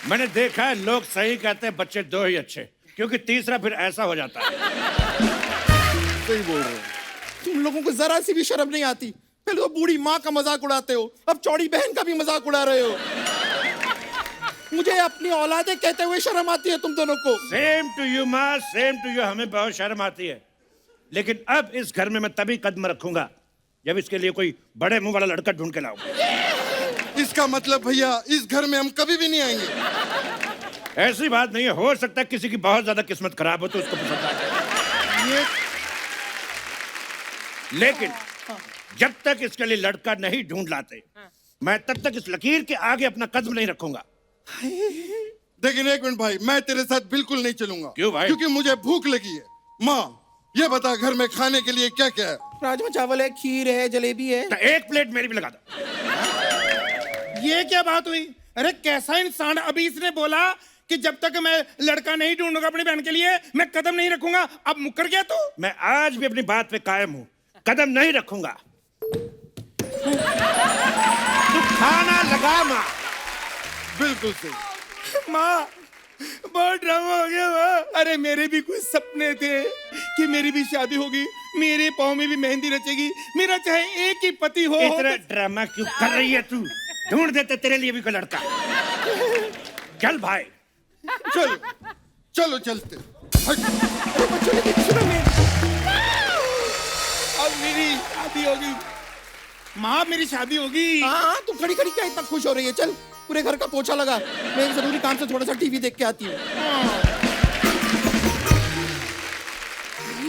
मैंने देखा है लोग सही कहते हैं, बच्चे 2 ही अच्छे, क्योंकि तीसरा फिर ऐसा हो जाता है। सही बोल रहे हो। तुम लोगों को जरा सी भी शर्म नहीं आती। पहले तो बूढ़ी माँ का मजाक उड़ाते हो, अब चौड़ी बहन का भी मजाक उड़ा रहे हो। मुझे अपनी औलादे कहते हुए शर्म आती है तुम दोनों को। सेम टू यू माँ, सेम टू यू। हमें बहुत शर्म आती है, लेकिन अब इस घर में मैं तभी कदम रखूंगा जब इसके लिए कोई बड़े मुंह वाला लड़का ढूंढ के लाऊंगा। इसका मतलब भैया इस घर में हम कभी भी नहीं आएंगे। ऐसी बात नहीं है, हो सकता है किसी की बहुत ज्यादा किस्मत खराब हो तो उसको पसंद आ जाए। लेकिन जब तक इसके लिए लड़का नहीं ढूंढ लाते, मैं तब तक इस लकीर के आगे अपना कदम नहीं रखूंगा। लेकिन एक मिनट भाई, मैं तेरे साथ बिल्कुल नहीं चलूंगा। क्यों भाई? क्योंकि मुझे भूख लगी है। माँ ये बता घर में खाने के लिए क्या क्या है? राजमा चावल है, खीर है, जलेबी है। तो एक प्लेट मेरी भी लगा दो। ये क्या बात हुई? अरे कैसा इंसान, अभी इसने बोला कि जब तक मैं लड़का नहीं ढूंढूंगा अपनी बहन के लिए मैं कदम नहीं रखूंगा, अब मुकर गया तू। मैं आज भी अपनी बात पे कायम हूं, कदम नहीं रखूंगा। तू खाना लगा माँ। बिल्कुल सही। माँ बहुत ड्रामा हो गया माँ। अरे मेरे भी कुछ सपने थे कि मेरी भी शादी होगी, मेरे पाँव में भी मेहंदी रचेगी, मेरा चाहे एक ही पति हो। इतना ड्रामा क्यों कर रही है तू? ढूंढ देते तेरे लिए भी कोई लड़का। चल भाई, चलो चलो चलते। हट। अरे बच्चों ने किसी सुना मैं? अब मेरी शादी होगी माँ, मेरी शादी होगी। हाँ तू खड़ी खड़ी क्या इतना खुश हो रही है? चल पूरे घर का पोछा लगा, मैं एक जरूरी काम से थोड़ा सा टीवी देख के आती हूँ।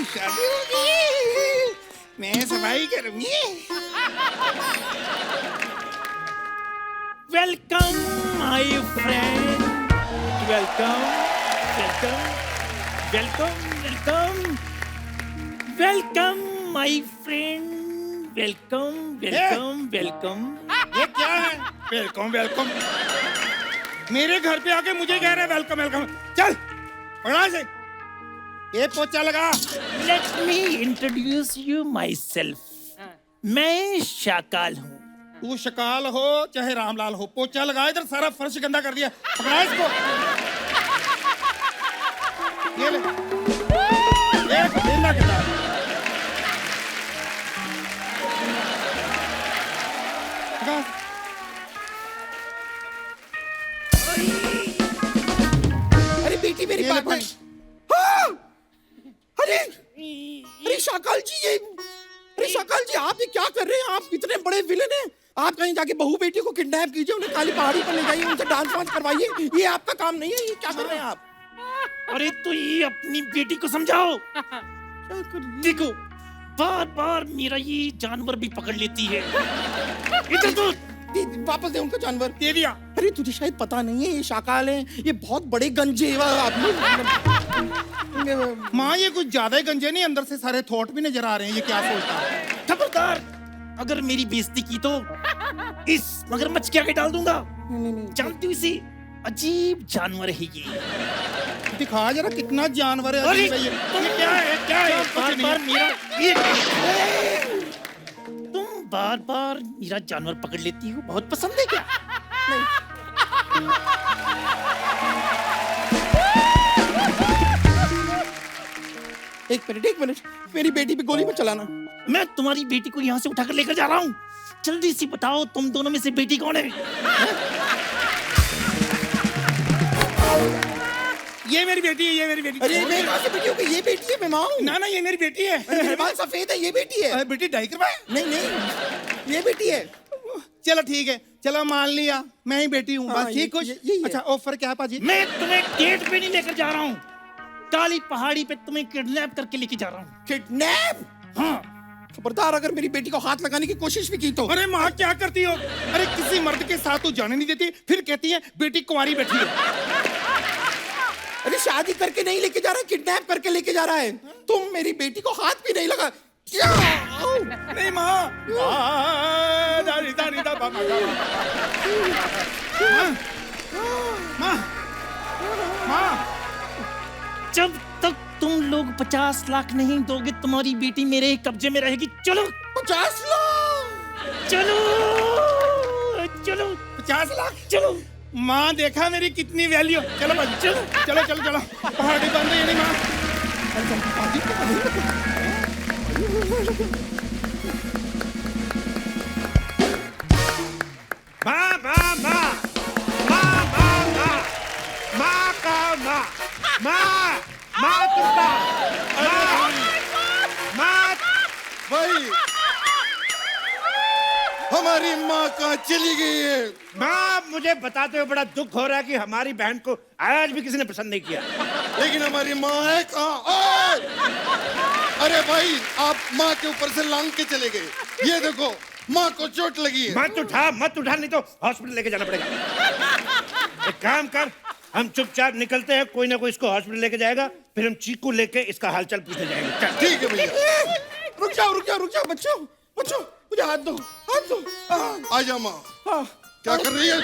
शादी होगी, मैं सफाई करूंगी। Welcome my friend, welcome welcome welcome welcome welcome my friend, welcome welcome welcome. ये क्या है? वेलकम वेलकम, मेरे घर पे आके मुझे कह रहे हैं वेलकम वेलकम। चल पकड़ा से, ये पोछा लगा। Let me introduce you my self, मैं शाकाल हूँ। तू शकाल हो चाहे रामलाल हो, पोछा लगा, इधर सारा फर्श गंदा कर दिया। पकड़ा इसको। ये ले, ये गंदा कर दिया। पकड़ा। अरे बेटी मेरी बात मान। हाँ! अरे अरे शाकाल जी, ये अरे शाकाल जी आप ये क्या कर रहे हैं? आप इतने बड़े विलेन हैं, आप कहीं जाके बहू बेटी को किडनैप कीजिए, उन्हें काली पहाड़ी पर ले जाइए, उनसे डांस वांस करवाइए। ये आपका काम नहीं है, ये क्या कर रहे हैं आप? अरे तो ये अपनी बेटी को समझाओ। देखो बार बार मेरा ये जानवर भी पकड़ लेती है। इधर तो वापस दे उनको जानवर। दे दिया। अरे तुझे शायद पता नहीं है, ये शाकाल हैं, ये बहुत बड़े गंजे माँ, ये कुछ ज्यादा ही गंजे नहीं, अंदर से सारे थॉट भी नजर आ रहे हैं। ये क्या सोचता है? खबरदार, अगर मेरी बेइज्जती की तो इस मगरमच्छ के आगे डाल दूंगा। जानती हूँ इसे, अजीब जानवर है ये। दिखा जरा कितना जानवर है। अरे अजीब है ये क्या है? क्या है? बार बार मेरा ये तुम बार बार मेरा जानवर पकड़ लेती हो, बहुत पसंद है क्या? एक मिनट, मेरी बेटी पे गोली मत चलाना। मैं तुम्हारी बेटी को यहाँ से उठाकर लेकर जा रहा हूँ। जल्दी से बताओ तुम दोनों में से बेटी कौन है? ये मेरी बेटी है, ये मेरी बेटी। अरे मैं कहाँ से बेटी हो गई? ये बेटी है, मैं माँ हूँ। ना ये मेरी बेटी है। मेरे बाल सफेद है, ये बेटी है। बेटी डाई करवाए? नहीं ये बेटी है। चलो ठीक है, चलो मान लिया मैं ही बेटी हूँ। बस ठीक कुछ। अच्छा ऑफर क्या है पाजी? मैं तुम्हें डेट पे नहीं लेकर जा रहा हूँ, काली पहाड़ी पे तुम्हें किडनैप करके लेके जा रहा हूँ। किडनैप? हाँ, खबरदार अगर मेरी बेटी को हाथ लगाने की कोशिश भी की तो। अरे माँ क्या करती हो? अरे किसी मर्द के साथ तो जाने नहीं देती, फिर कहती है बेटी कुंवारी बैठी है। अरे शादी करके नहीं लेके जा रहा है, किडनैप करके लेके जा रहा है। तुम मेरी बेटी को हाथ भी नहीं लगा। क्या? नहीं माँ। माँ जब तक तुम लोग 50 लाख नहीं दोगे तुम्हारी बेटी मेरे कब्जे में रहेगी। चलो 50 लाख? चलो चलो 50 लाख? चलो। माँ देखा मेरी कितनी वैल्यू। चलो बस, चलो चलो चलो चलो। पहाड़ी बंद है नहीं माँ। माँ माँ माँ माँ माँ माँ माँ का माँ माँ माँ तुमका माँ भाई हमारी माँ कहाँ चली गई है? माँ मुझे बताते हुए बड़ा दुख हो रहा है कि हमारी बहन को आज भी किसी ने पसंद नहीं किया। लेकिन हमारी माँ है कहाँ? ओए! अरे भाई आप माँ के ऊपर से लांग के चले गए। ये देखो माँ को चोट लगी है। मत उठा नहीं तो हॉस्पिटल लेके जाना पड़ेगा। एक काम कर, हम चुपचाप निकलते हैं, कोई ना कोई इसको हॉस्पिटल लेके जाएगा, फिर हम चीकू लेके इसका हालचाल पूछने जाएंगे। चल। ठीक है भैया। रुक जाओ बच्चों, मुझे हाथ दो। आजा माँ। क्या कर रही है?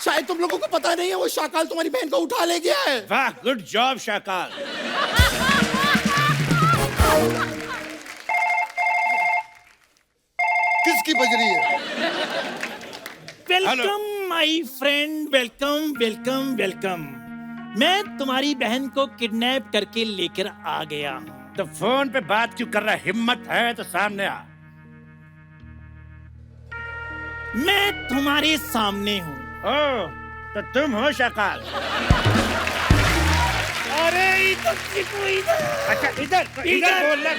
शायद तुम लोगों को पता नहीं है, वो शाकाल तुम्हारी बहन को उठा ले गया है। वाह, गुड जॉब शाकाल। किसकी बज रही है? Welcome my friend, welcome welcome welcome. मैं तुम्हारी बहन को किडनैप करके लेकर आ गया हूँ। तो फोन पे बात क्यों कर रहा है? हिम्मत है तो सामने आ। मैं तुम्हारे सामने हूँ। ओ, तो तुम हो शाकाल। अरे इधर चिकू इधर। अच्छा इधर बोलना।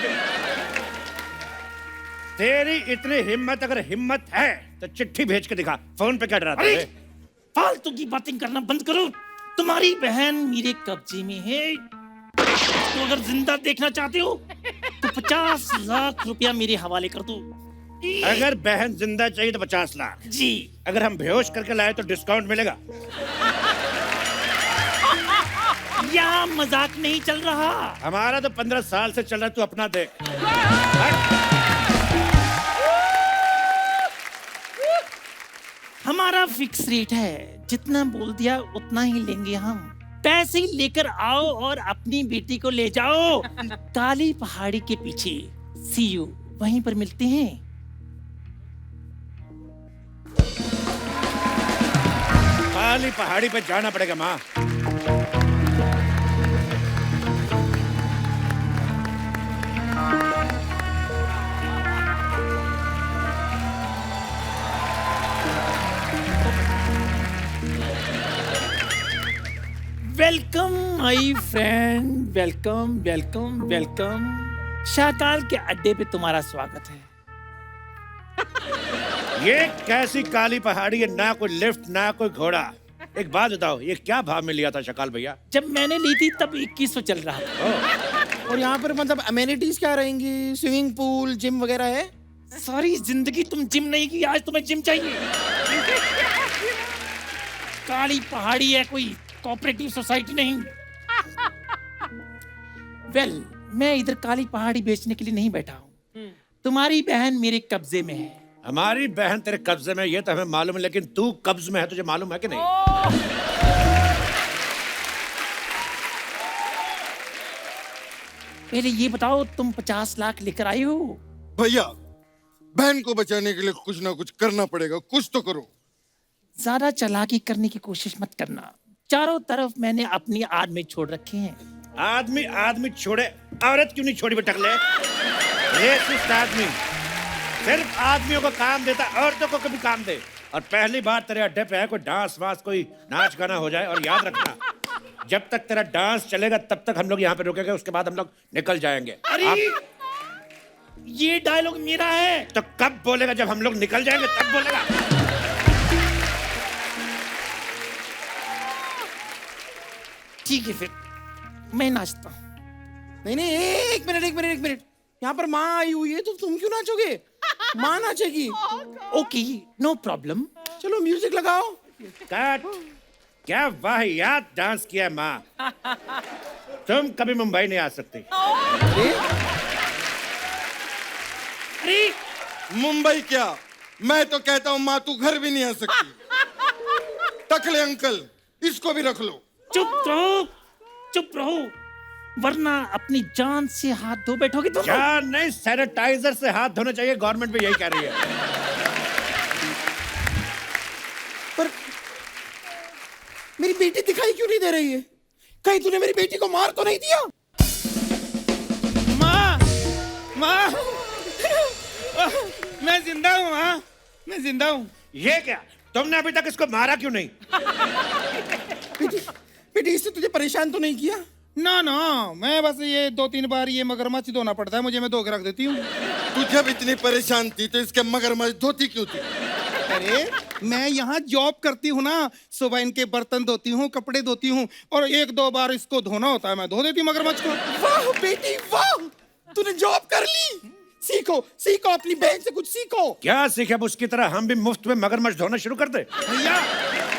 तेरी इतनी हिम्मत, अगर हिम्मत है तो चिट्ठी भेज के दिखा। फोन पे क्या डराता है? फालतू की बातें करना बंद करो। तुम्हारी बहन मेरे कब्जे में है। तो अगर जिंदा देखना चाहते हो तो 50 लाख रुपया मेरे हवाले कर दो। अगर बहन जिंदा चाहिए तो 50 लाख जी। अगर हम बेहोश करके लाए तो डिस्काउंट मिलेगा। यहाँ मजाक नहीं चल रहा। हमारा तो 15 साल से चल रहा, तू अपना देख। हमारा फिक्स रेट है, जितना बोल दिया उतना ही लेंगे हम। पैसे लेकर आओ और अपनी बेटी को ले जाओ काली पहाड़ी के पीछे। सी यू, वहीं पर मिलते हैं। काली पहाड़ी पे जाना पड़ेगा माँ। Welcome my friend, welcome welcome welcome. Shakaal के अड्डे पे तुम्हारा स्वागत है। ये कैसी काली पहाड़ी है? ना कोई लिफ्ट ना कोई घोड़ा। एक बात बताओ, ये क्या भाव में लिया था शकाल भैया? जब मैंने ली थी तब 2100 चल रहा था। और यहाँ पर मतलब अमेनिटीज क्या रहेंगी? स्विमिंग पूल, जिम वगैरह है? सारी जिंदगी तुम जिम नहीं की, आज तुम्हें जिम चाहिए। काली पहाड़ी है, कोई कोऑपरेटिव सोसाइटी नहीं। वेल, मैं इधर काली पहाड़ी बेचने के लिए नहीं बैठा हूँ। तुम्हारी बहन मेरे कब्जे में है। हमारी बहन तेरे कब्जे में, ये तो हमें मालूम है, लेकिन तू कब्ज में है, तुझे मालूम है कि नहीं? पहले ये बताओ, तुम 50 लाख लेकर आए हो? भैया बहन को बचाने के लिए कुछ ना कुछ करना पड़ेगा, कुछ तो करो। ज्यादा चालाकी करने की कोशिश मत करना। चारों तरफ मैंने अपनी आदमी छोड़ रखे हैं। आदमी आदमी छोड़े, औरत क्यों नहीं छोड़ी बेटकले? रेसिस्ट आदमी सिर्फ आदमियों को काम देता, औरतों को कभी काम दे। और पहली बार तेरे अड्डे पे है कोई डांस वांस, कोई नाच गाना हो जाए। और याद रखना, जब तक तेरा डांस चलेगा तब तक हम लोग यहाँ पे रुकेंगे, उसके बाद हम लोग निकल जाएंगे। अरे ये डायलॉग मेरा है। तो कब बोलेगा? जब हम लोग निकल जाएंगे तब बोलेगा। ठीक है फिर मैं नाचता हूँ। नहीं नहीं, एक मिनट। यहाँ पर माँ आई हुई है तो तुम क्यों नाचोगे? माँ नाचेगी। Okay no problem. चलो म्यूजिक लगाओ। कट। क्या वाहियात डांस किया माँ। तुम कभी मुंबई नहीं आ सकती। अरे मुंबई क्या, मैं तो कहता हूँ माँ तू घर भी नहीं आ सकती। टकले अंकल, इसको भी रख लो। चुप रहो वरना अपनी जान से हाथ धो बैठोगे तुम। जान नहीं, सैनिटाइजर से हाथ धोने चाहिए, गवर्नमेंट भी यही कह रही है। पर मेरी बेटी दिखाई क्यों नहीं दे रही है? कहीं तूने मेरी बेटी को मार तो नहीं दिया? माँ मैं जिंदा हूँ माँ, मैं जिंदा हूँ। ये क्या, तुमने अभी तक इसको मारा क्यों नहीं? बेटी इससे तुझे परेशान तो नहीं किया? ना मैं बस ये 2-3 बार ये मगरमच्छ धोना पड़ता है मुझे, मैं धो के रख देती हूँ। तू जब इतनी परेशान थी तो इसके मगरमच्छ धोती क्यों थी? अरे मैं यहाँ जॉब करती हूँ ना, सुबह इनके बर्तन धोती हूँ, कपड़े धोती हूँ, और 1-2 बार इसको धोना होता है, मैं धो देती हूँ मगरमच्छ को। वाह बेटी वाह, तूने जॉब कर ली। सीखो अपनी बहन से कुछ सीखो। क्या सीखे? उसकी तरह हम भी मुफ्त में मगरमच्छ धोना शुरू कर दे। भैया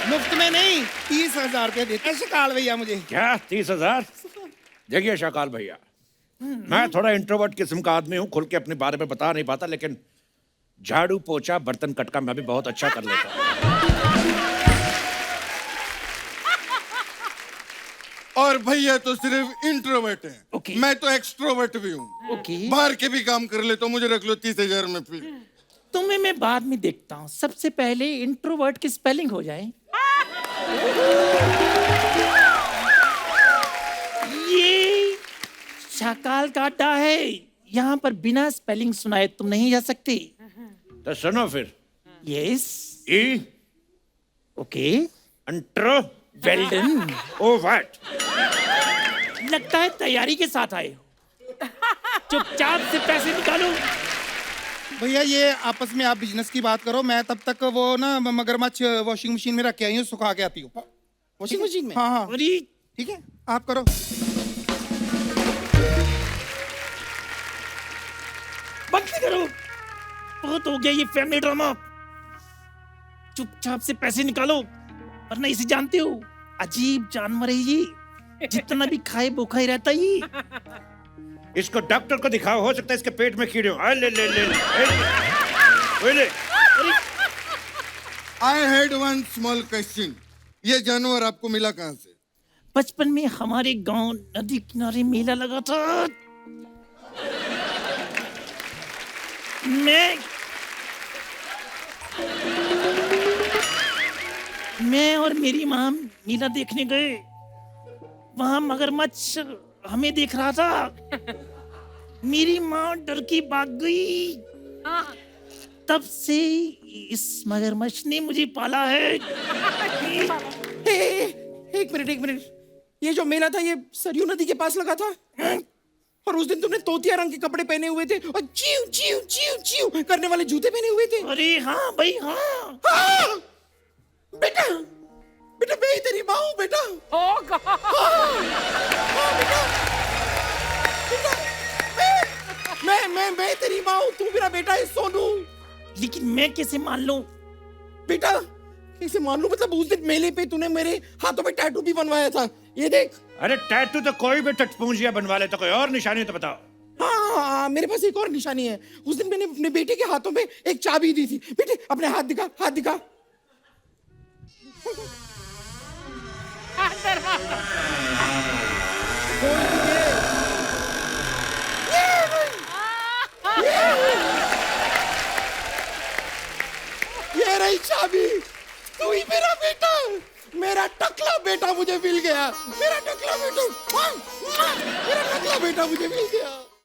मुफ्त में नहीं, 30,000 रुपये देते शकाल भैया मुझे। क्या 30,000? देखिए शकाल भैया, मैं थोड़ा इंट्रोवर्ट किस्म का आदमी हूँ, खुल के अपने बारे में बता नहीं पाता, लेकिन झाड़ू पोछा बर्तन कटका मैं भी बहुत अच्छा कर लेता हूँ। और भैया तो सिर्फ इंट्रोवर्ट है। Okay. मैं तो एक्सट्रोवर्ट भी हूँ। Okay. बाहर के भी काम कर ले तो मुझे रख लो 30,000 में फिर। तुम्हें मैं बाद में देखता हूँ, सबसे पहले इंट्रोवर्ट की स्पेलिंग हो जाए। ये शकाल का अड्डा है, यहाँ पर बिना स्पेलिंग सुनाए तुम नहीं जा सकते। तो सुनो फिर। Yes E okay intro well done. Oh what, लगता है तैयारी के साथ आए हो। चुपचाप से पैसे निकालो। भैया ये आपस में आप बिजनेस की बात करो, मैं तब तक वो ना मगरमच्छ वॉशिंग मशीन में रख के आई हूँ, सुखा के आती हूँ। वॉशिंग मशीन में? हाँ अरे ठीक है, आप करो। बंद करो, बहुत हो गया ये फैमिली ड्रामा। चुपचाप से पैसे निकालो वरना इसे जानते हो, अजीब जानवर है ये, जितना भी खाए भूखा ही रहता है ये। इसको डॉक्टर को दिखाओ, हो सकता है इसके पेट में कीड़े हो। ले। I had one small question, ये जानवर आपको मिला कहाँ से? बचपन में हमारे गांव नदी किनारे मेला लगा था, मैं और मेरी माँ मेला देखने गए, वहां मगरमच्छ हमें देख रहा था। मेरी माँ डर के भाग गई, तब से इस मगरमच्छ ने मुझे पाला है। एक मिनट, ये जो मेला था ये सरयू नदी के पास लगा था? और उस दिन तुमने तोतिया रंग के कपड़े पहने हुए थे और चीव चीव चीव चीव करने वाले जूते पहने हुए थे। अरे हाँ भाई हाँ। हाँ! बेटा मैं ही तेरी माँ हूँ बेटा। मैं तेरी माँ हूँ, तू मेरा बेटा है सोनू। लेकिन मैं कैसे मान लूं? बेटा कैसे मान लूं? मतलब उस दिन मेले पे तूने मेरे हाथों पे टैटू भी बनवाया था, ये देख। अरे टैटू तो कोई भी टटपूंजिया बनवा लेता, कोई और निशानी तो बताओ। हाँ, मेरे पास एक और निशानी है। उस दिन मैंने अपने बेटे के हाथों में एक चाबी दी थी। बेटे अपने हाथ दिखा। ये रही चाबी, तू ही मेरा बेटा, मेरा टकला बेटा मुझे मिल गया, मेरा टकला बेटा मुझे मिल गया।